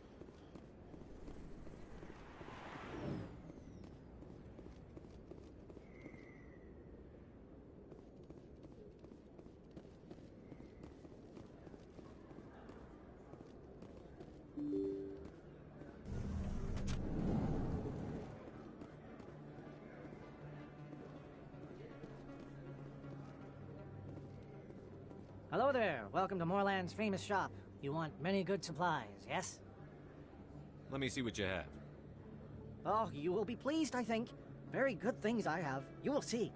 Hello there. Welcome to Moorland's famous shop. You want many good supplies, yes? Let me see what you have. Oh, you will be pleased, I think. Very good things I have. You will see.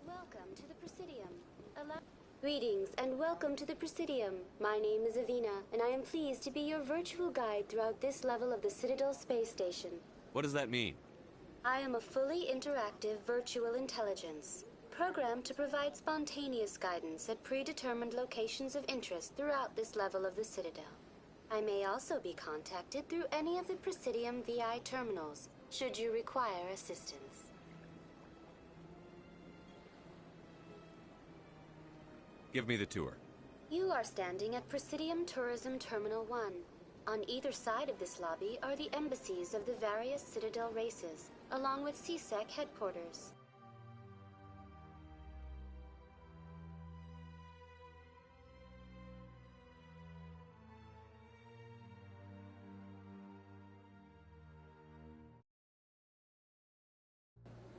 Welcome to the Presidium. Greetings and welcome to the Presidium. My name is Avina, and I am pleased to be your virtual guide throughout this level of the Citadel space station. What does that mean? I am a fully interactive virtual intelligence. programmed to provide spontaneous guidance at predetermined locations of interest throughout this level of the Citadel. I may also be contacted through any of the Presidium VI terminals, should you require assistance. Give me the tour. You are standing at Presidium Tourism Terminal 1. On either side of this lobby are the embassies of the various Citadel races, along with CSEC headquarters.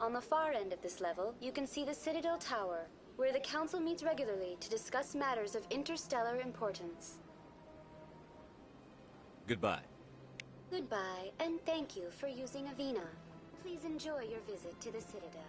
On the far end of this level, you can see the Citadel Tower, where the Council meets regularly to discuss matters of interstellar importance. Goodbye. Goodbye, and thank you for using Avina. Please enjoy your visit to the Citadel.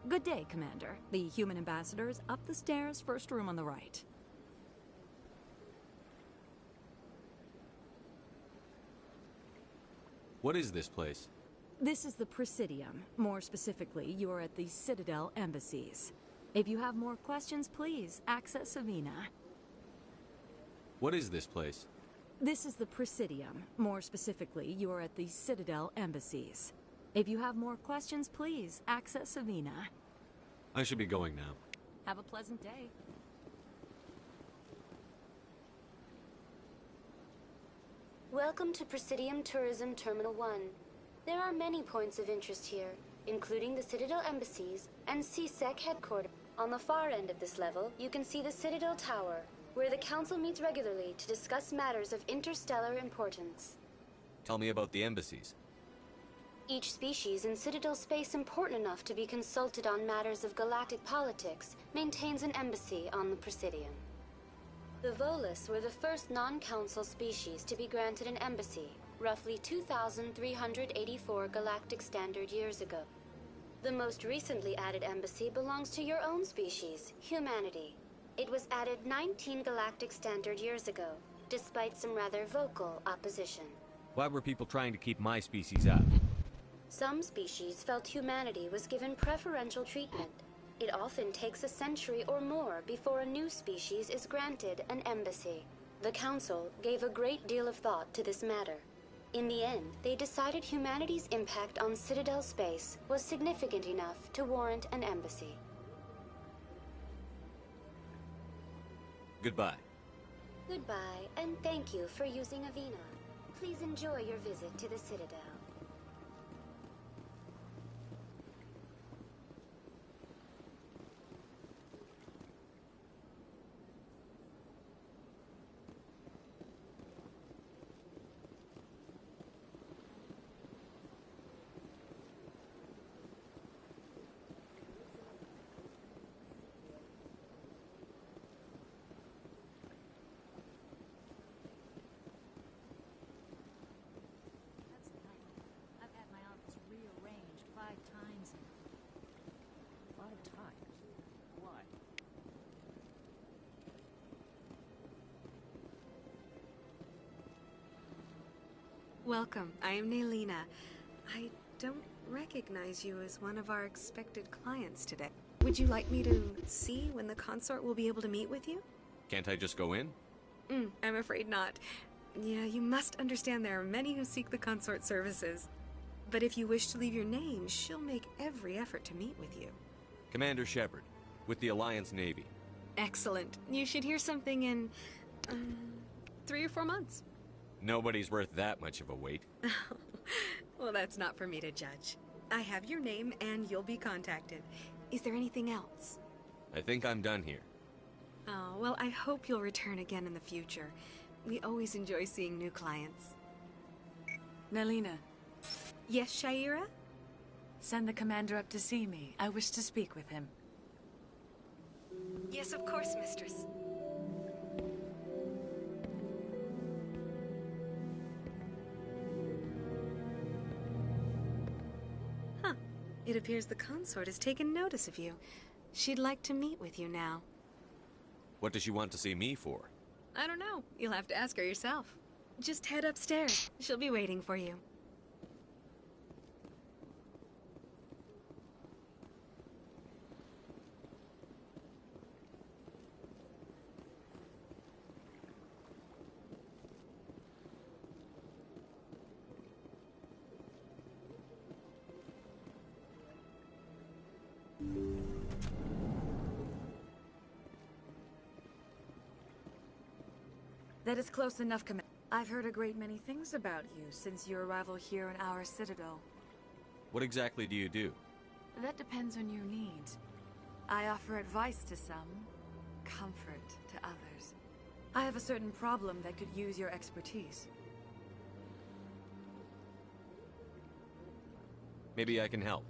Good day, Commander. The human ambassador is up the stairs, first room on the right. What is this place? This is the Presidium. More specifically, you are at the Citadel embassies. If you have more questions, please access Avina. What is this place? This is the Presidium. More specifically, you are at the Citadel embassies. If you have more questions, please access Avina. I should be going now. Have a pleasant day. Welcome to Presidium Tourism Terminal 1. There are many points of interest here, including the Citadel embassies and CSEC headquarters. On the far end of this level, you can see the Citadel Tower, where the Council meets regularly to discuss matters of interstellar importance. Tell me about the embassies. Each species in Citadel space important enough to be consulted on matters of galactic politics maintains an embassy on the Presidium. The Volus were the first non-council species to be granted an embassy, roughly 2,384 galactic standard years ago. The most recently added embassy belongs to your own species, humanity. It was added 19 galactic standard years ago, despite some rather vocal opposition. Why were people trying to keep my species out? Some species felt humanity was given preferential treatment. It often takes a century or more before a new species is granted an embassy. The Council gave a great deal of thought to this matter. In the end, they decided humanity's impact on Citadel space was significant enough to warrant an embassy. Goodbye. Goodbye, and thank you for using Avina. Please enjoy your visit to the Citadel. Welcome. I am Nelina. I don't recognize you as one of our expected clients today. Would you like me to see when the consort will be able to meet with you? Can't I just go in? I'm afraid not. Yeah, you must understand there are many who seek the consort services. But if you wish to leave your name, she'll make every effort to meet with you. Commander Shepard, with the Alliance Navy. Excellent. You should hear something in 3 or 4 months. Nobody's worth that much of a wait. Well, that's not for me to judge. I have your name and you'll be contacted. Is there anything else? I think I'm done here. Oh, well, I hope you'll return again in the future. We always enjoy seeing new clients. Nelina. Yes, Shaira? Send the commander up to see me. I wish to speak with him. Yes, of course, mistress. It appears the consort has taken notice of you. She'd like to meet with you now. What does she want to see me for? I don't know. You'll have to ask her yourself. Just head upstairs. She'll be waiting for you. That is close enough, Commander. I've heard a great many things about you since your arrival here in our citadel. What exactly do you do? That depends on your needs. I offer advice to some, comfort to others. I have a certain problem that could use your expertise. Maybe I can help.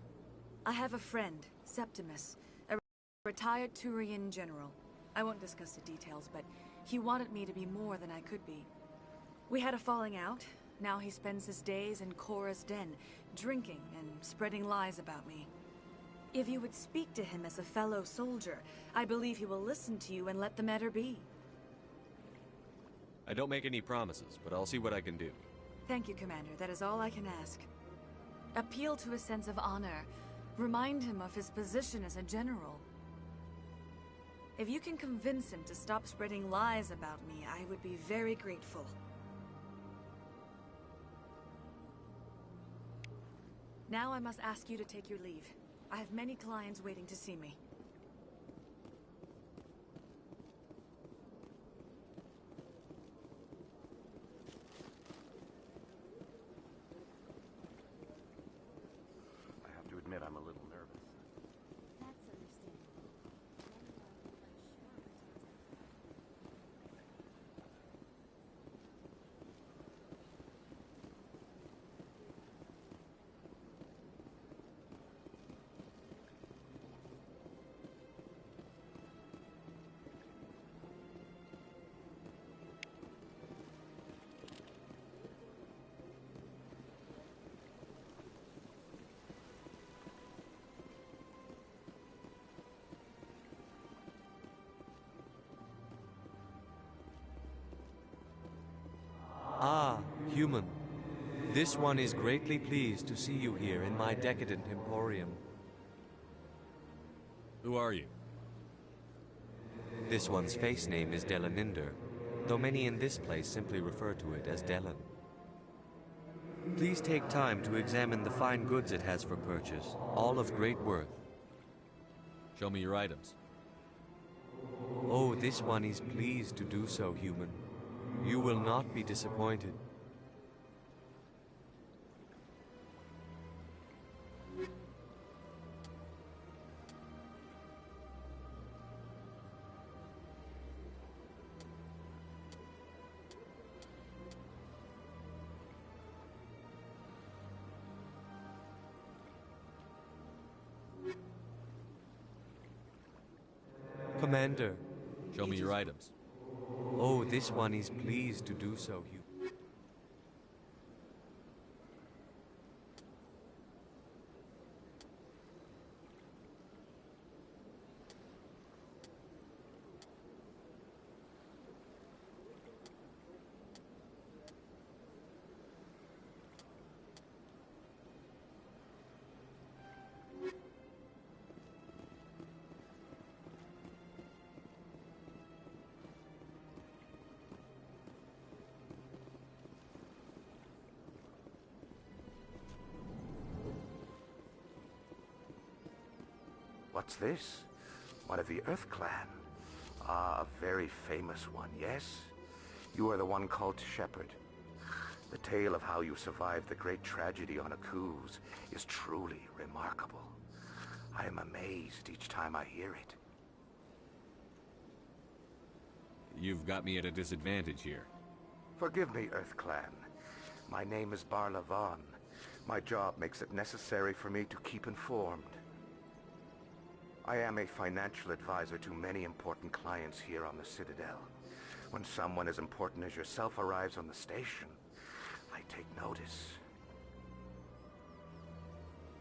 I have a friend, Septimus, a retired Turian general. I won't discuss the details, but he wanted me to be more than I could be. We had a falling out. Now he spends his days in Korra's den, drinking and spreading lies about me. If you would speak to him as a fellow soldier, I believe he will listen to you and let the matter be. I don't make any promises, but I'll see what I can do. Thank you, Commander. That is all I can ask. Appeal to his sense of honor. Remind him of his position as a general. If you can convince him to stop spreading lies about me, I would be very grateful. Now I must ask you to take your leave. I have many clients waiting to see me. I have to admit I'm a little nervous. That's understandable. Ah, human. This one is greatly pleased to see you here in my decadent emporium. Who are you? This one's face name is Delaninder, though many in this place simply refer to it as Delan. Please take time to examine the fine goods it has for purchase, all of great worth. Show me your items. Oh, this one is pleased to do so, human. You will not be disappointed. Commander. Show me your items. Oh, this one is pleased to do so, Hugh. What's this? One of the Earth Clan. Ah, a very famous one, yes? You are the one called Shepard. The tale of how you survived the great tragedy on Akuz is truly remarkable. I am amazed each time I hear it. You've got me at a disadvantage here. Forgive me, Earth Clan. My name is Barla Vaughn. My job makes it necessary for me to keep informed. I am a financial advisor to many important clients here on the Citadel. When someone as important as yourself arrives on the station, I take notice.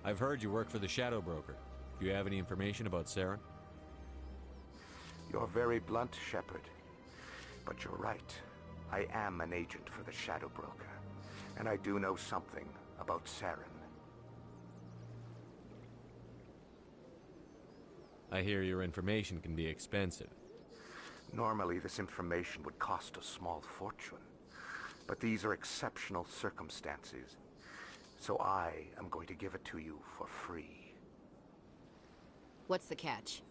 I've heard you work for the Shadow Broker. Do you have any information about Saren? You're very blunt, Shepard. But you're right. I am an agent for the Shadow Broker. And I do know something about Saren. I hear your information can be expensive. Normally, this information would cost a small fortune. But these are exceptional circumstances. So I am going to give it to you for free. What's the catch?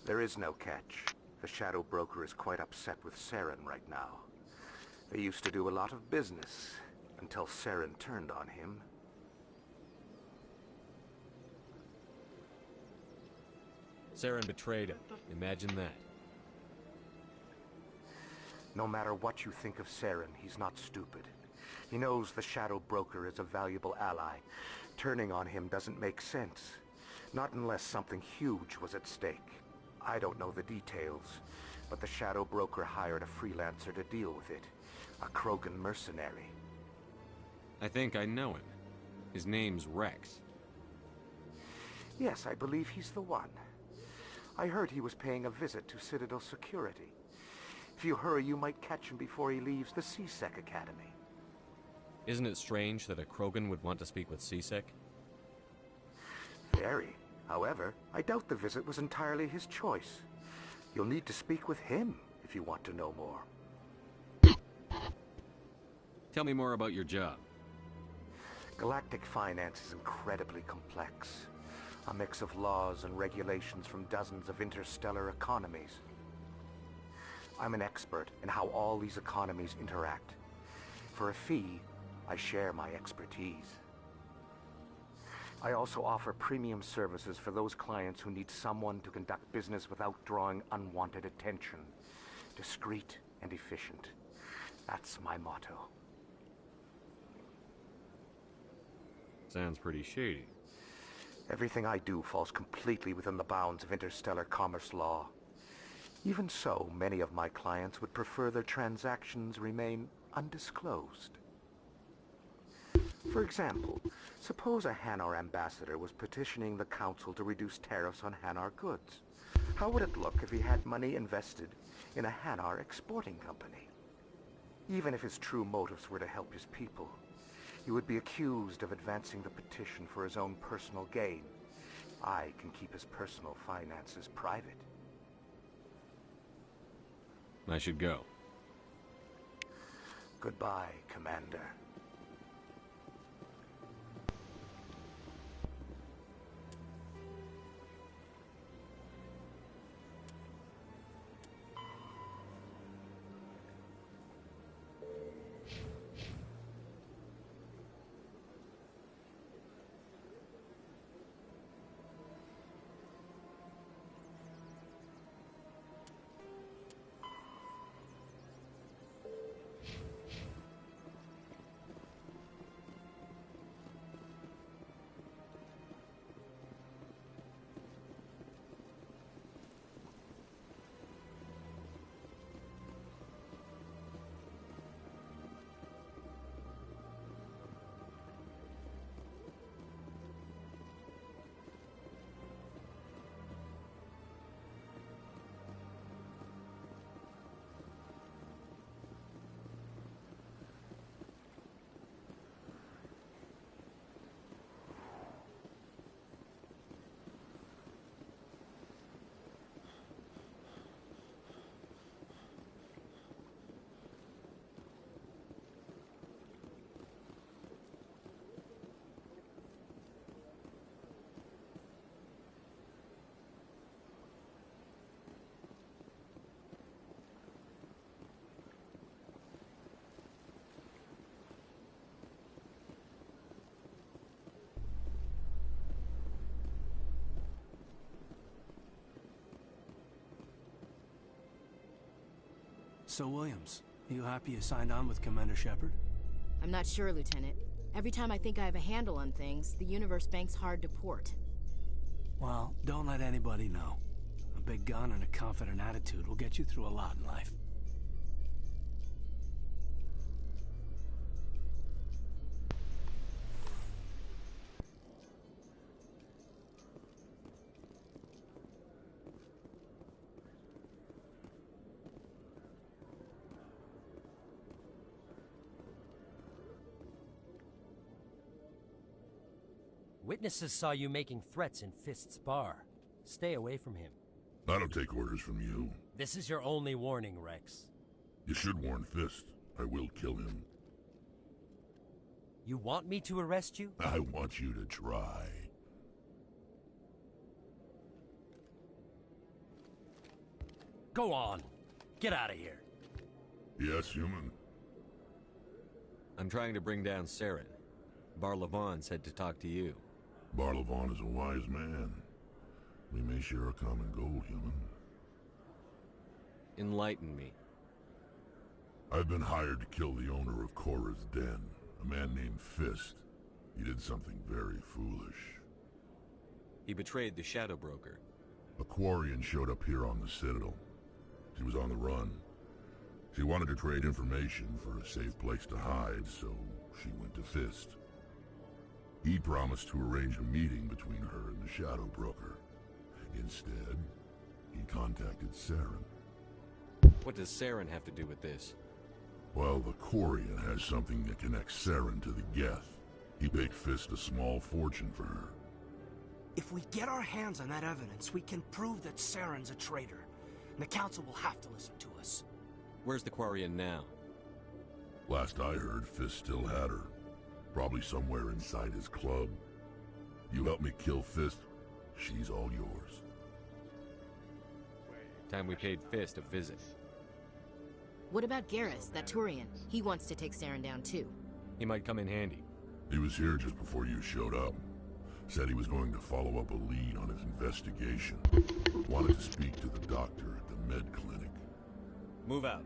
There is no catch. The Shadow Broker is quite upset with Saren right now. They used to do a lot of business until Saren turned on him. Saren betrayed him. Imagine that. No matter what you think of Saren, he's not stupid. He knows the Shadow Broker is a valuable ally. Turning on him doesn't make sense. Not unless something huge was at stake. I don't know the details, but the Shadow Broker hired a freelancer to deal with it. A Krogan mercenary. I think I know him. His name's Rex. Yes, I believe he's the one. I heard he was paying a visit to Citadel Security. If you hurry, you might catch him before he leaves the C-Sec Academy. Isn't it strange that a Krogan would want to speak with C-Sec? Very. However, I doubt the visit was entirely his choice. You'll need to speak with him if you want to know more. Tell me more about your job. Galactic finance is incredibly complex. A mix of laws and regulations from dozens of interstellar economies. I'm an expert in how all these economies interact. For a fee, I share my expertise. I also offer premium services for those clients who need someone to conduct business without drawing unwanted attention. Discreet and efficient. That's my motto. Sounds pretty shady. Everything I do falls completely within the bounds of interstellar commerce law. Even so, many of my clients would prefer their transactions remain undisclosed. For example, suppose a Hanar ambassador was petitioning the Council to reduce tariffs on Hanar goods. How would it look if he had money invested in a Hanar exporting company? Even if his true motives were to help his people, he would be accused of advancing the petition for his own personal gain. I can keep his personal finances private. I should go. Goodbye, Commander. So, Williams, you happy you signed on with Commander Shepard? I'm not sure, Lieutenant. Every time I think I have a handle on things, the universe bank's hard to port. Well, don't let anybody know. A big gun and a confident attitude will get you through a lot in life. Witnesses saw you making threats in Fist's bar. Stay away from him. I don't take orders from you. This is your only warning, Rex. You should warn Fist. I will kill him. You want me to arrest you? I want you to try. Go on. Get out of here. Yes, human. I'm trying to bring down Saren. Barlavon said to talk to you. Barlavon is a wise man. We may share a common goal, human. Enlighten me. I've been hired to kill the owner of Korra's Den, a man named Fist. He did something very foolish. He betrayed the Shadow Broker. A Quarian showed up here on the Citadel. She was on the run. She wanted to trade information for a safe place to hide, so she went to Fist. He promised to arrange a meeting between her and the Shadow Broker. Instead, he contacted Saren. What does Saren have to do with this? Well, the Quarian has something that connects Saren to the Geth. He paid Fist a small fortune for her. If we get our hands on that evidence, we can prove that Saren's a traitor. And the Council will have to listen to us. Where's the Quarian now? Last I heard, Fist still had her. Probably somewhere inside his club. You help me kill Fist, she's all yours. Time we paid Fist a visit. What about Garrus, that Turian? He wants to take Saren down too. He might come in handy. He was here just before you showed up. Said he was going to follow up a lead on his investigation. Wanted to speak to the doctor at the med clinic. Move out.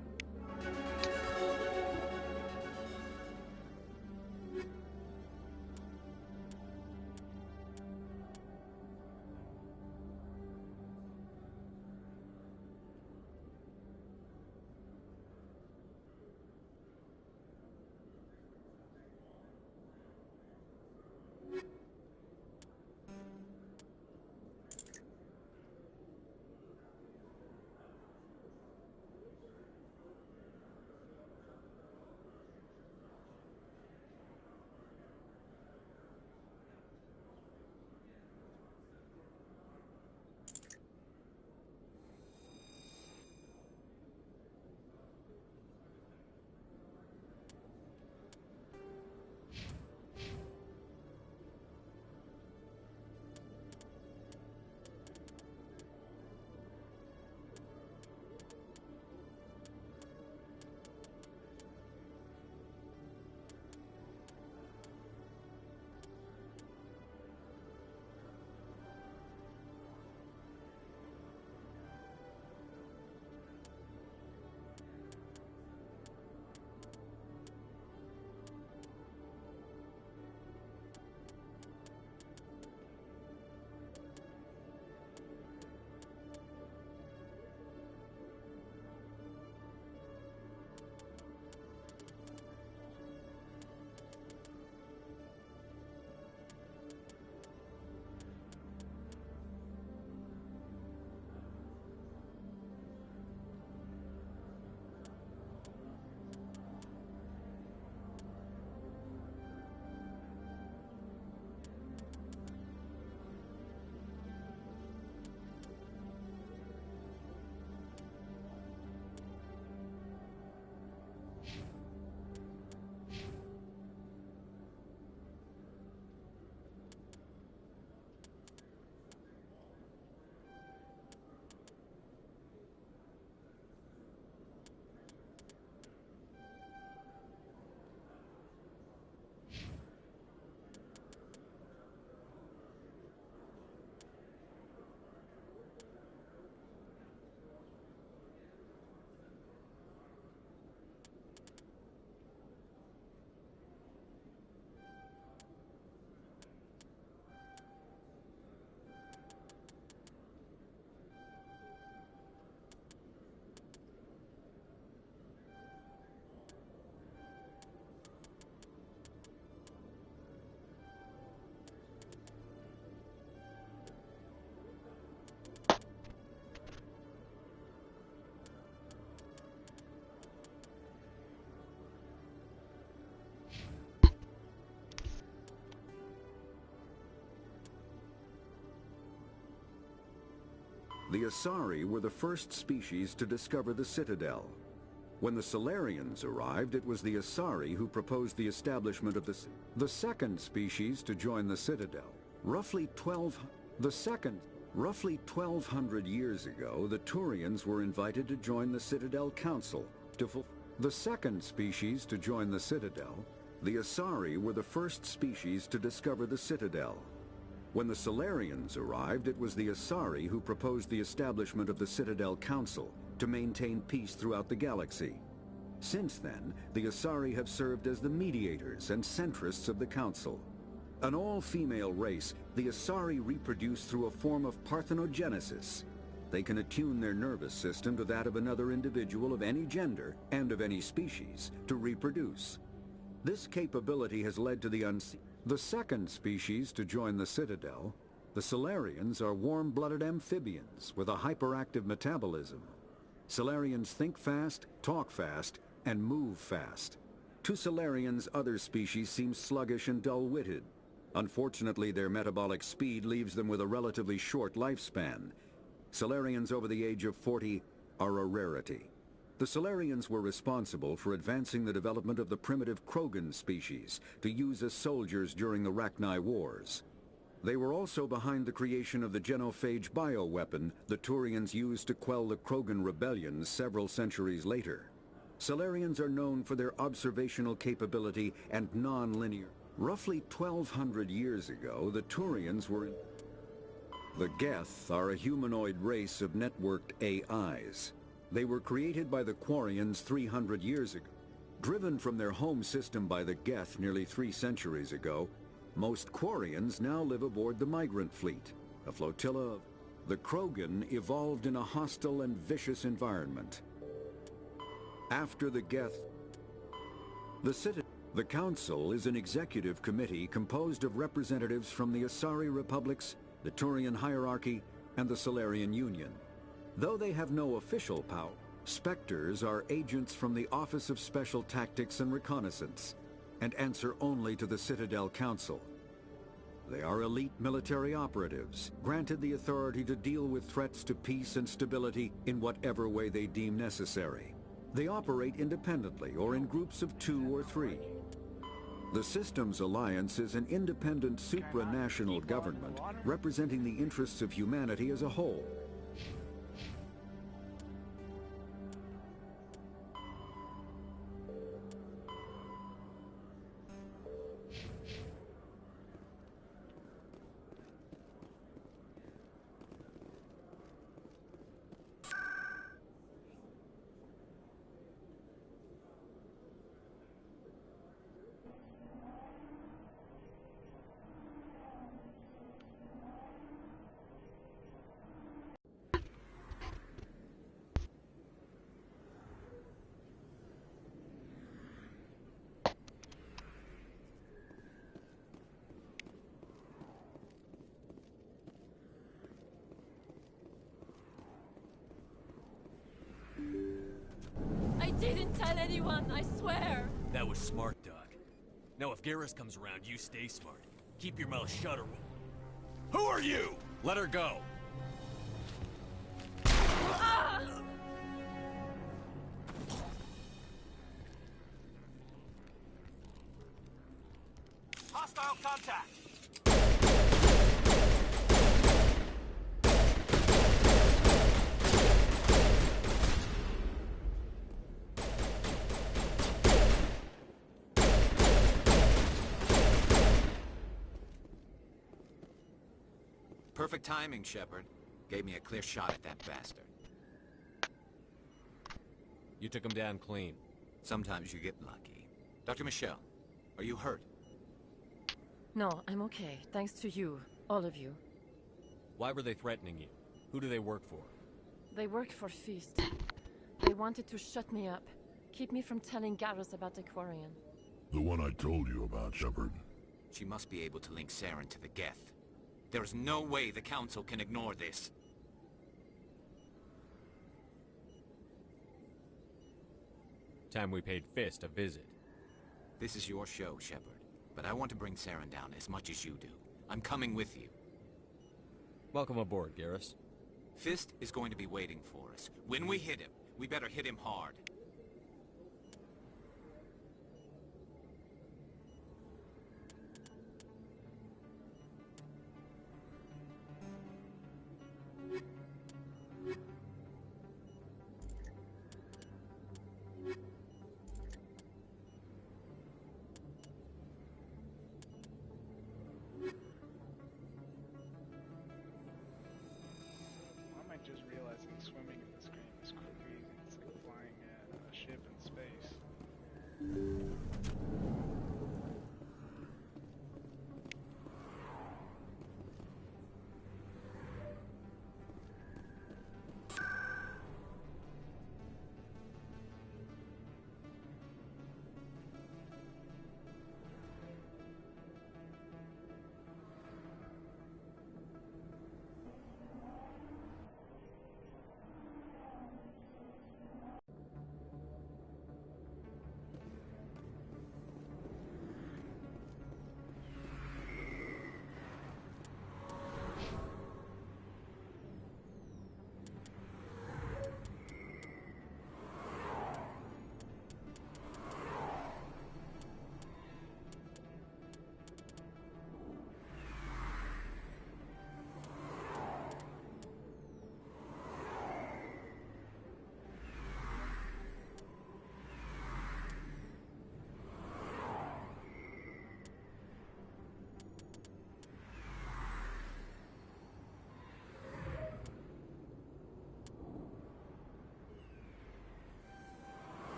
The Asari were the first species to discover the Citadel. When the Salarians arrived, it was the Asari who proposed the establishment of the second species to join the Citadel. Roughly 1,200 years ago, the Turians were invited to join the Citadel Council. The second species to join the Citadel, the Asari were the first species to discover the Citadel. When the Salarians arrived, it was the Asari who proposed the establishment of the Citadel Council to maintain peace throughout the galaxy. Since then, the Asari have served as the mediators and centrists of the Council. An all-female race, the Asari reproduce through a form of parthenogenesis. They can attune their nervous system to that of another individual of any gender and of any species to reproduce. This capability has led to the second species to join the Citadel. The Salarians are warm-blooded amphibians with a hyperactive metabolism. Salarians think fast, talk fast, and move fast. To Salarians, other species seem sluggish and dull-witted. Unfortunately, their metabolic speed leaves them with a relatively short lifespan. Salarians over the age of 40 are a rarity. The Salarians were responsible for advancing the development of the primitive Krogan species to use as soldiers during the Rachni Wars. They were also behind the creation of the genophage bioweapon the Turians used to quell the Krogan rebellions several centuries later. Salarians are known for their observational capability and non-linear. Roughly 1,200 years ago, the Turians were in... The Geth are a humanoid race of networked AIs. They were created by the Quarians 300 years ago. Driven from their home system by the Geth nearly 3 centuries ago, most Quarians now live aboard the Migrant Fleet, a flotilla of... The Krogan evolved in a hostile and vicious environment. After the Geth, the Council is an executive committee composed of representatives from the Asari Republics, the Turian hierarchy, and the Salarian Union. Though they have no official power, Spectres are agents from the Office of Special Tactics and Reconnaissance, and answer only to the Citadel Council. They are elite military operatives, granted the authority to deal with threats to peace and stability in whatever way they deem necessary. They operate independently or in groups of 2 or 3. The Systems Alliance is an independent supranational government representing the interests of humanity as a whole. I didn't tell anyone, I swear! That was smart, Doc. Now if Garrus comes around, you stay smart. Keep your mouth shut or we'll... Who are you? Let her go! Ah! Hostile contact! Perfect timing, Shepard. Gave me a clear shot at that bastard. You took him down clean. Sometimes you get lucky. Dr. Michelle, are you hurt? No, I'm okay. Thanks to you. All of you. Why were they threatening you? Who do they work for? They work for Feast. They wanted to shut me up. Keep me from telling Garrus about the Quarian. The one I told you about, Shepard. She must be able to link Saren to the Geth. There is no way the Council can ignore this. Time we paid Fist a visit. This is your show, Shepard. But I want to bring Saren down as much as you do. I'm coming with you. Welcome aboard, Garrus. Fist is going to be waiting for us. When we hit him, we better hit him hard. Just realizing swimming in this game is crazy. It's like flying a ship in space.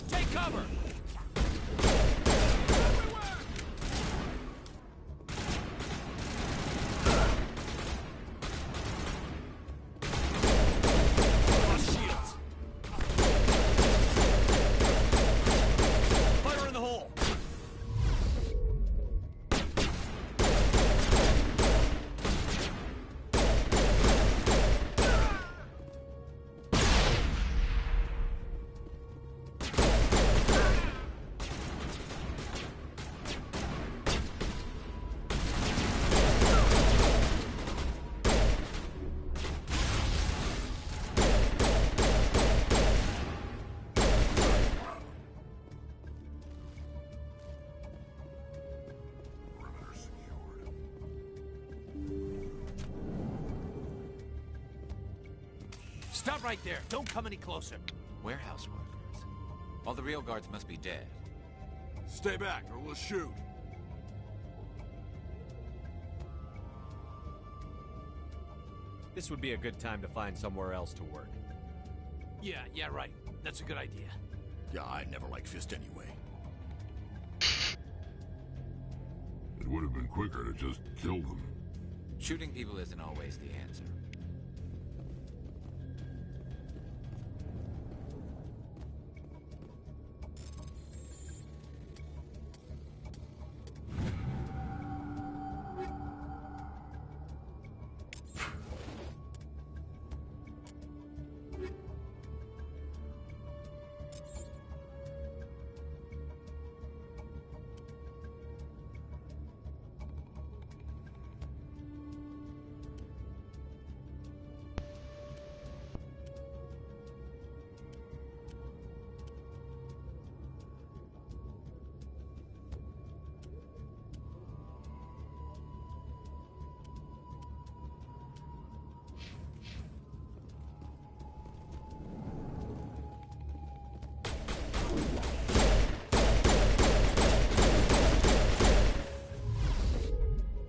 Take cover! Stop right there. Don't come any closer. Warehouse workers. All the real guards must be dead. Stay back, or we'll shoot. This would be a good time to find somewhere else to work. Yeah, right. That's a good idea. Yeah, I never liked Fist anyway. It would have been quicker to just kill them. Shooting people isn't always the answer.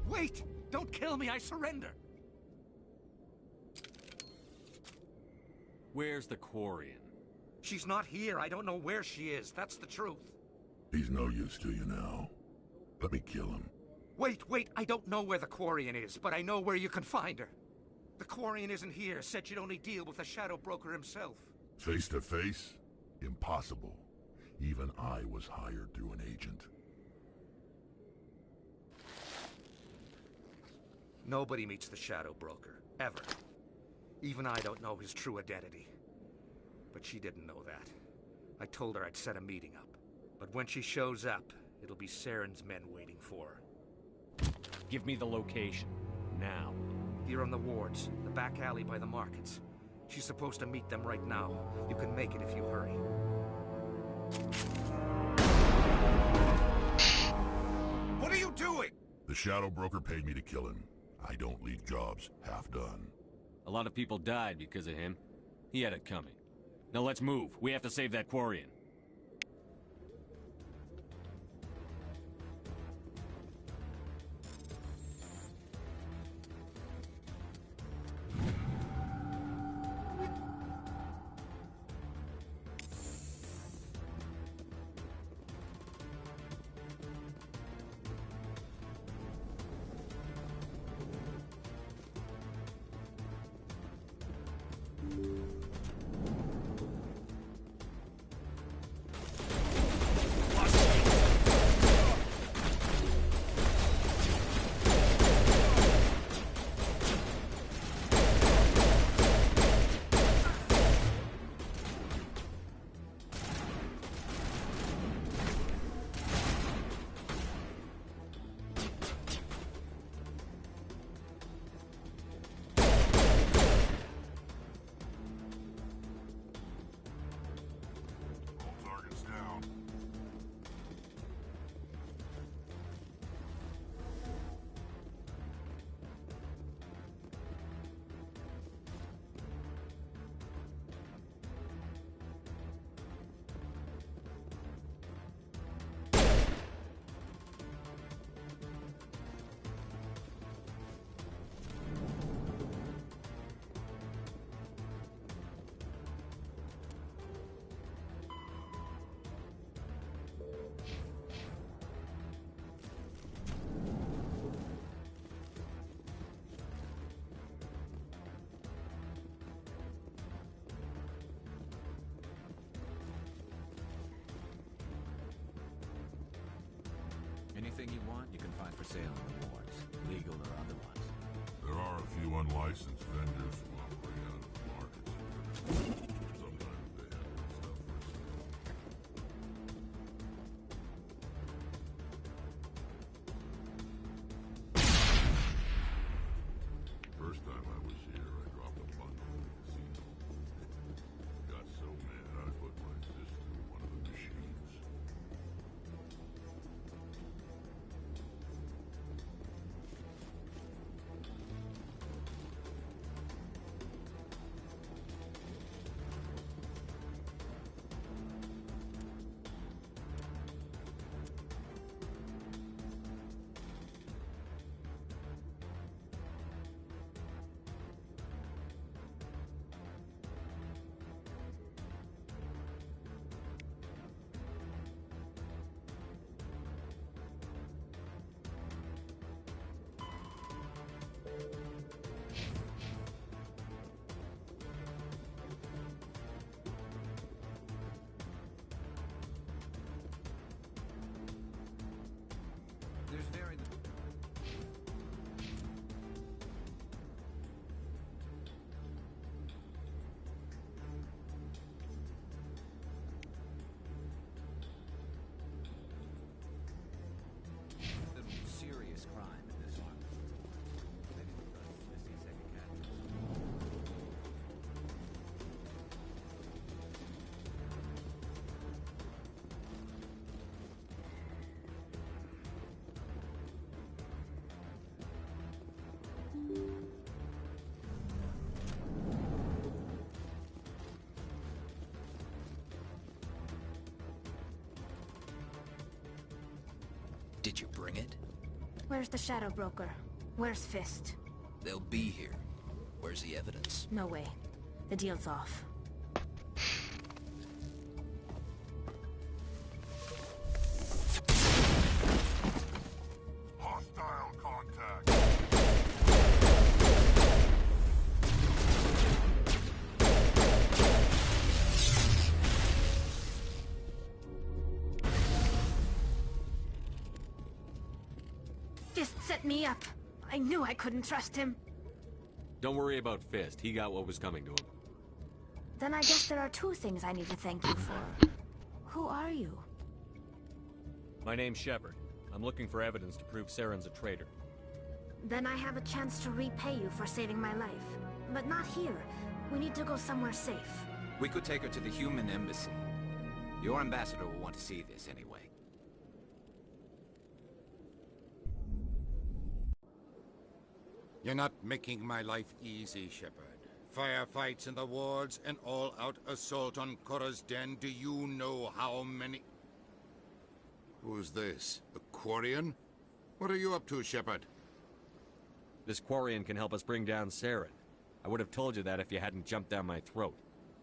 Wait! Don't kill me, I surrender! Where's the Quarian? She's not here. I don't know where she is. That's the truth. He's no use to you now. Let me kill him. Wait, I don't know where the Quarian is, but I know where you can find her. The Quarian isn't here, said she'd only deal with the Shadow Broker himself. Face to face? Impossible. Even I was hired through an agent. Nobody meets the Shadow Broker, ever. Even I don't know his true identity. But she didn't know that. I told her I'd set a meeting up. But when she shows up, it'll be Saren's men waiting for her. Give me the location. Now. Here on the wards, the back alley by the markets. She's supposed to meet them right now. You can make it if you hurry. What are you doing? The Shadow Broker paid me to kill him. I don't leave jobs half done. A lot of people died because of him. He had it coming. Now let's move. We have to save that Quarian. Anything you want, you can find for sale in the wards, legal or otherwise. There are a few unlicensed vendors who operate out of the markets here. Sometimes they have good stuff for sale. First time I was here, I dropped a bundle in the casino. Got so mad I put my fist through one of the machines. There's very... little serious crime in this one. They didn't trust the C-Sec Academy. Did you bring it? Where's the Shadow Broker? Where's Fist? They'll be here. Where's the evidence? No way. The deal's off. Hostile Fist set me up. I knew I couldn't trust him. Don't worry about Fist. He got what was coming to him. Then I guess there are two things I need to thank you for. Who are you? My name's Shepard. I'm looking for evidence to prove Saren's a traitor. Then I have a chance to repay you for saving my life. But not here. We need to go somewhere safe. We could take her to the human embassy. Your ambassador will want to see this anyway. You're not making my life easy, Shepard. Firefights in the wards, an all-out assault on Korra's den. Do you know how many... Who's this? A Quarian? What are you up to, Shepard? This Quarian can help us bring down Saren. I would have told you that if you hadn't jumped down my throat.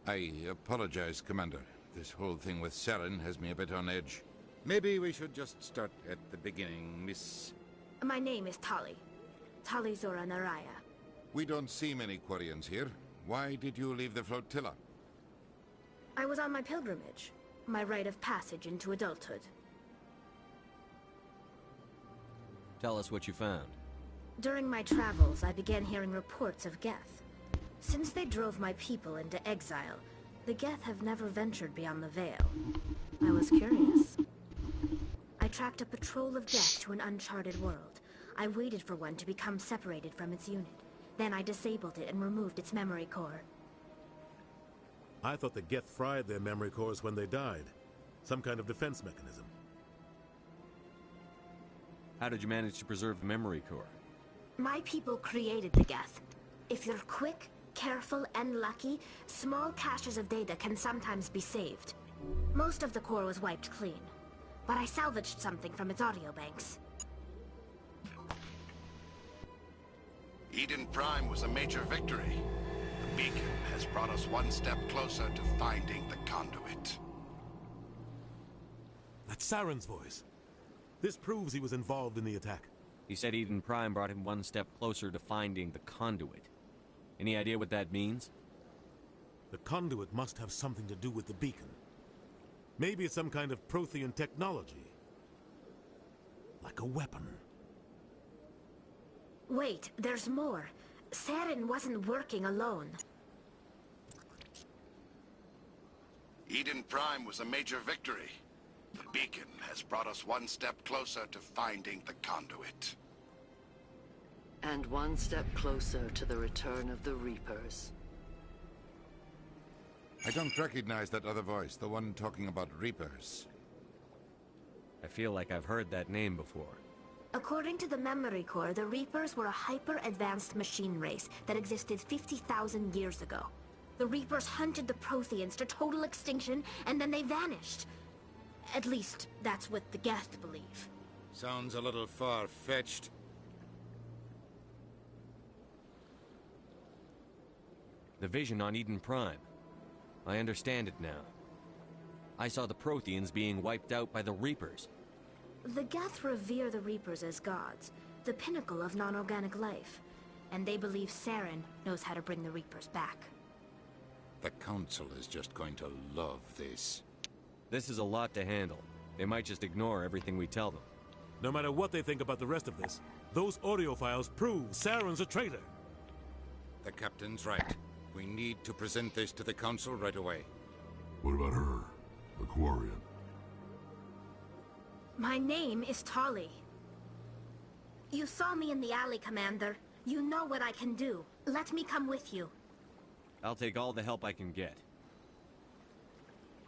I apologize, Commander. This whole thing with Saren has me a bit on edge. Maybe we should just start at the beginning, Miss... My name is Tali. Tali Zora Naraya. We don't see many Quarians here. Why did you leave the flotilla? I was on my pilgrimage. My rite of passage into adulthood. Tell us what you found. During my travels, I began hearing reports of Geth. Since they drove my people into exile, the Geth have never ventured beyond the Veil. I was curious. I tracked a patrol of Geth to an uncharted world. I waited for one to become separated from its unit. Then I disabled it and removed its memory core. I thought the Geth fried their memory cores when they died. Some kind of defense mechanism. How did you manage to preserve the memory core? My people created the Geth. If you're quick, careful, and lucky, small caches of data can sometimes be saved. Most of the core was wiped clean, but I salvaged something from its audio banks. Eden Prime was a major victory. The beacon has brought us one step closer to finding the conduit. That's Saren's voice. This proves he was involved in the attack. He said Eden Prime brought him one step closer to finding the conduit. Any idea what that means? The conduit must have something to do with the beacon. Maybe it's some kind of Prothean technology. Like a weapon. Wait, there's more. Saren wasn't working alone. Eden Prime was a major victory. The beacon has brought us one step closer to finding the conduit. And one step closer to the return of the Reapers. I don't recognize that other voice, the one talking about Reapers. I feel like I've heard that name before. According to the memory core, the Reapers were a hyper-advanced machine race that existed 50,000 years ago. The Reapers hunted the Protheans to total extinction, and then they vanished. At least, that's what the Geth believe. Sounds a little far-fetched. The vision on Eden Prime. I understand it now. I saw the Protheans being wiped out by the Reapers. The Geth revere the Reapers as gods, the pinnacle of non-organic life. And they believe Saren knows how to bring the Reapers back. The Council is just going to love this. This is a lot to handle. They might just ignore everything we tell them. No matter what they think about the rest of this, those audio files prove Saren's a traitor. The Captain's right. We need to present this to the Council right away. What about her? The Quarian? My name is Tali. You saw me in the alley, Commander. You know what I can do. Let me come with you. I'll take all the help I can get.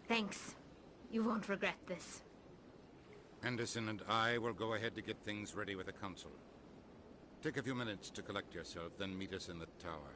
Thanks. You won't regret this. Anderson and I will go ahead to get things ready with the Council. Take a few minutes to collect yourself, then meet us in the tower.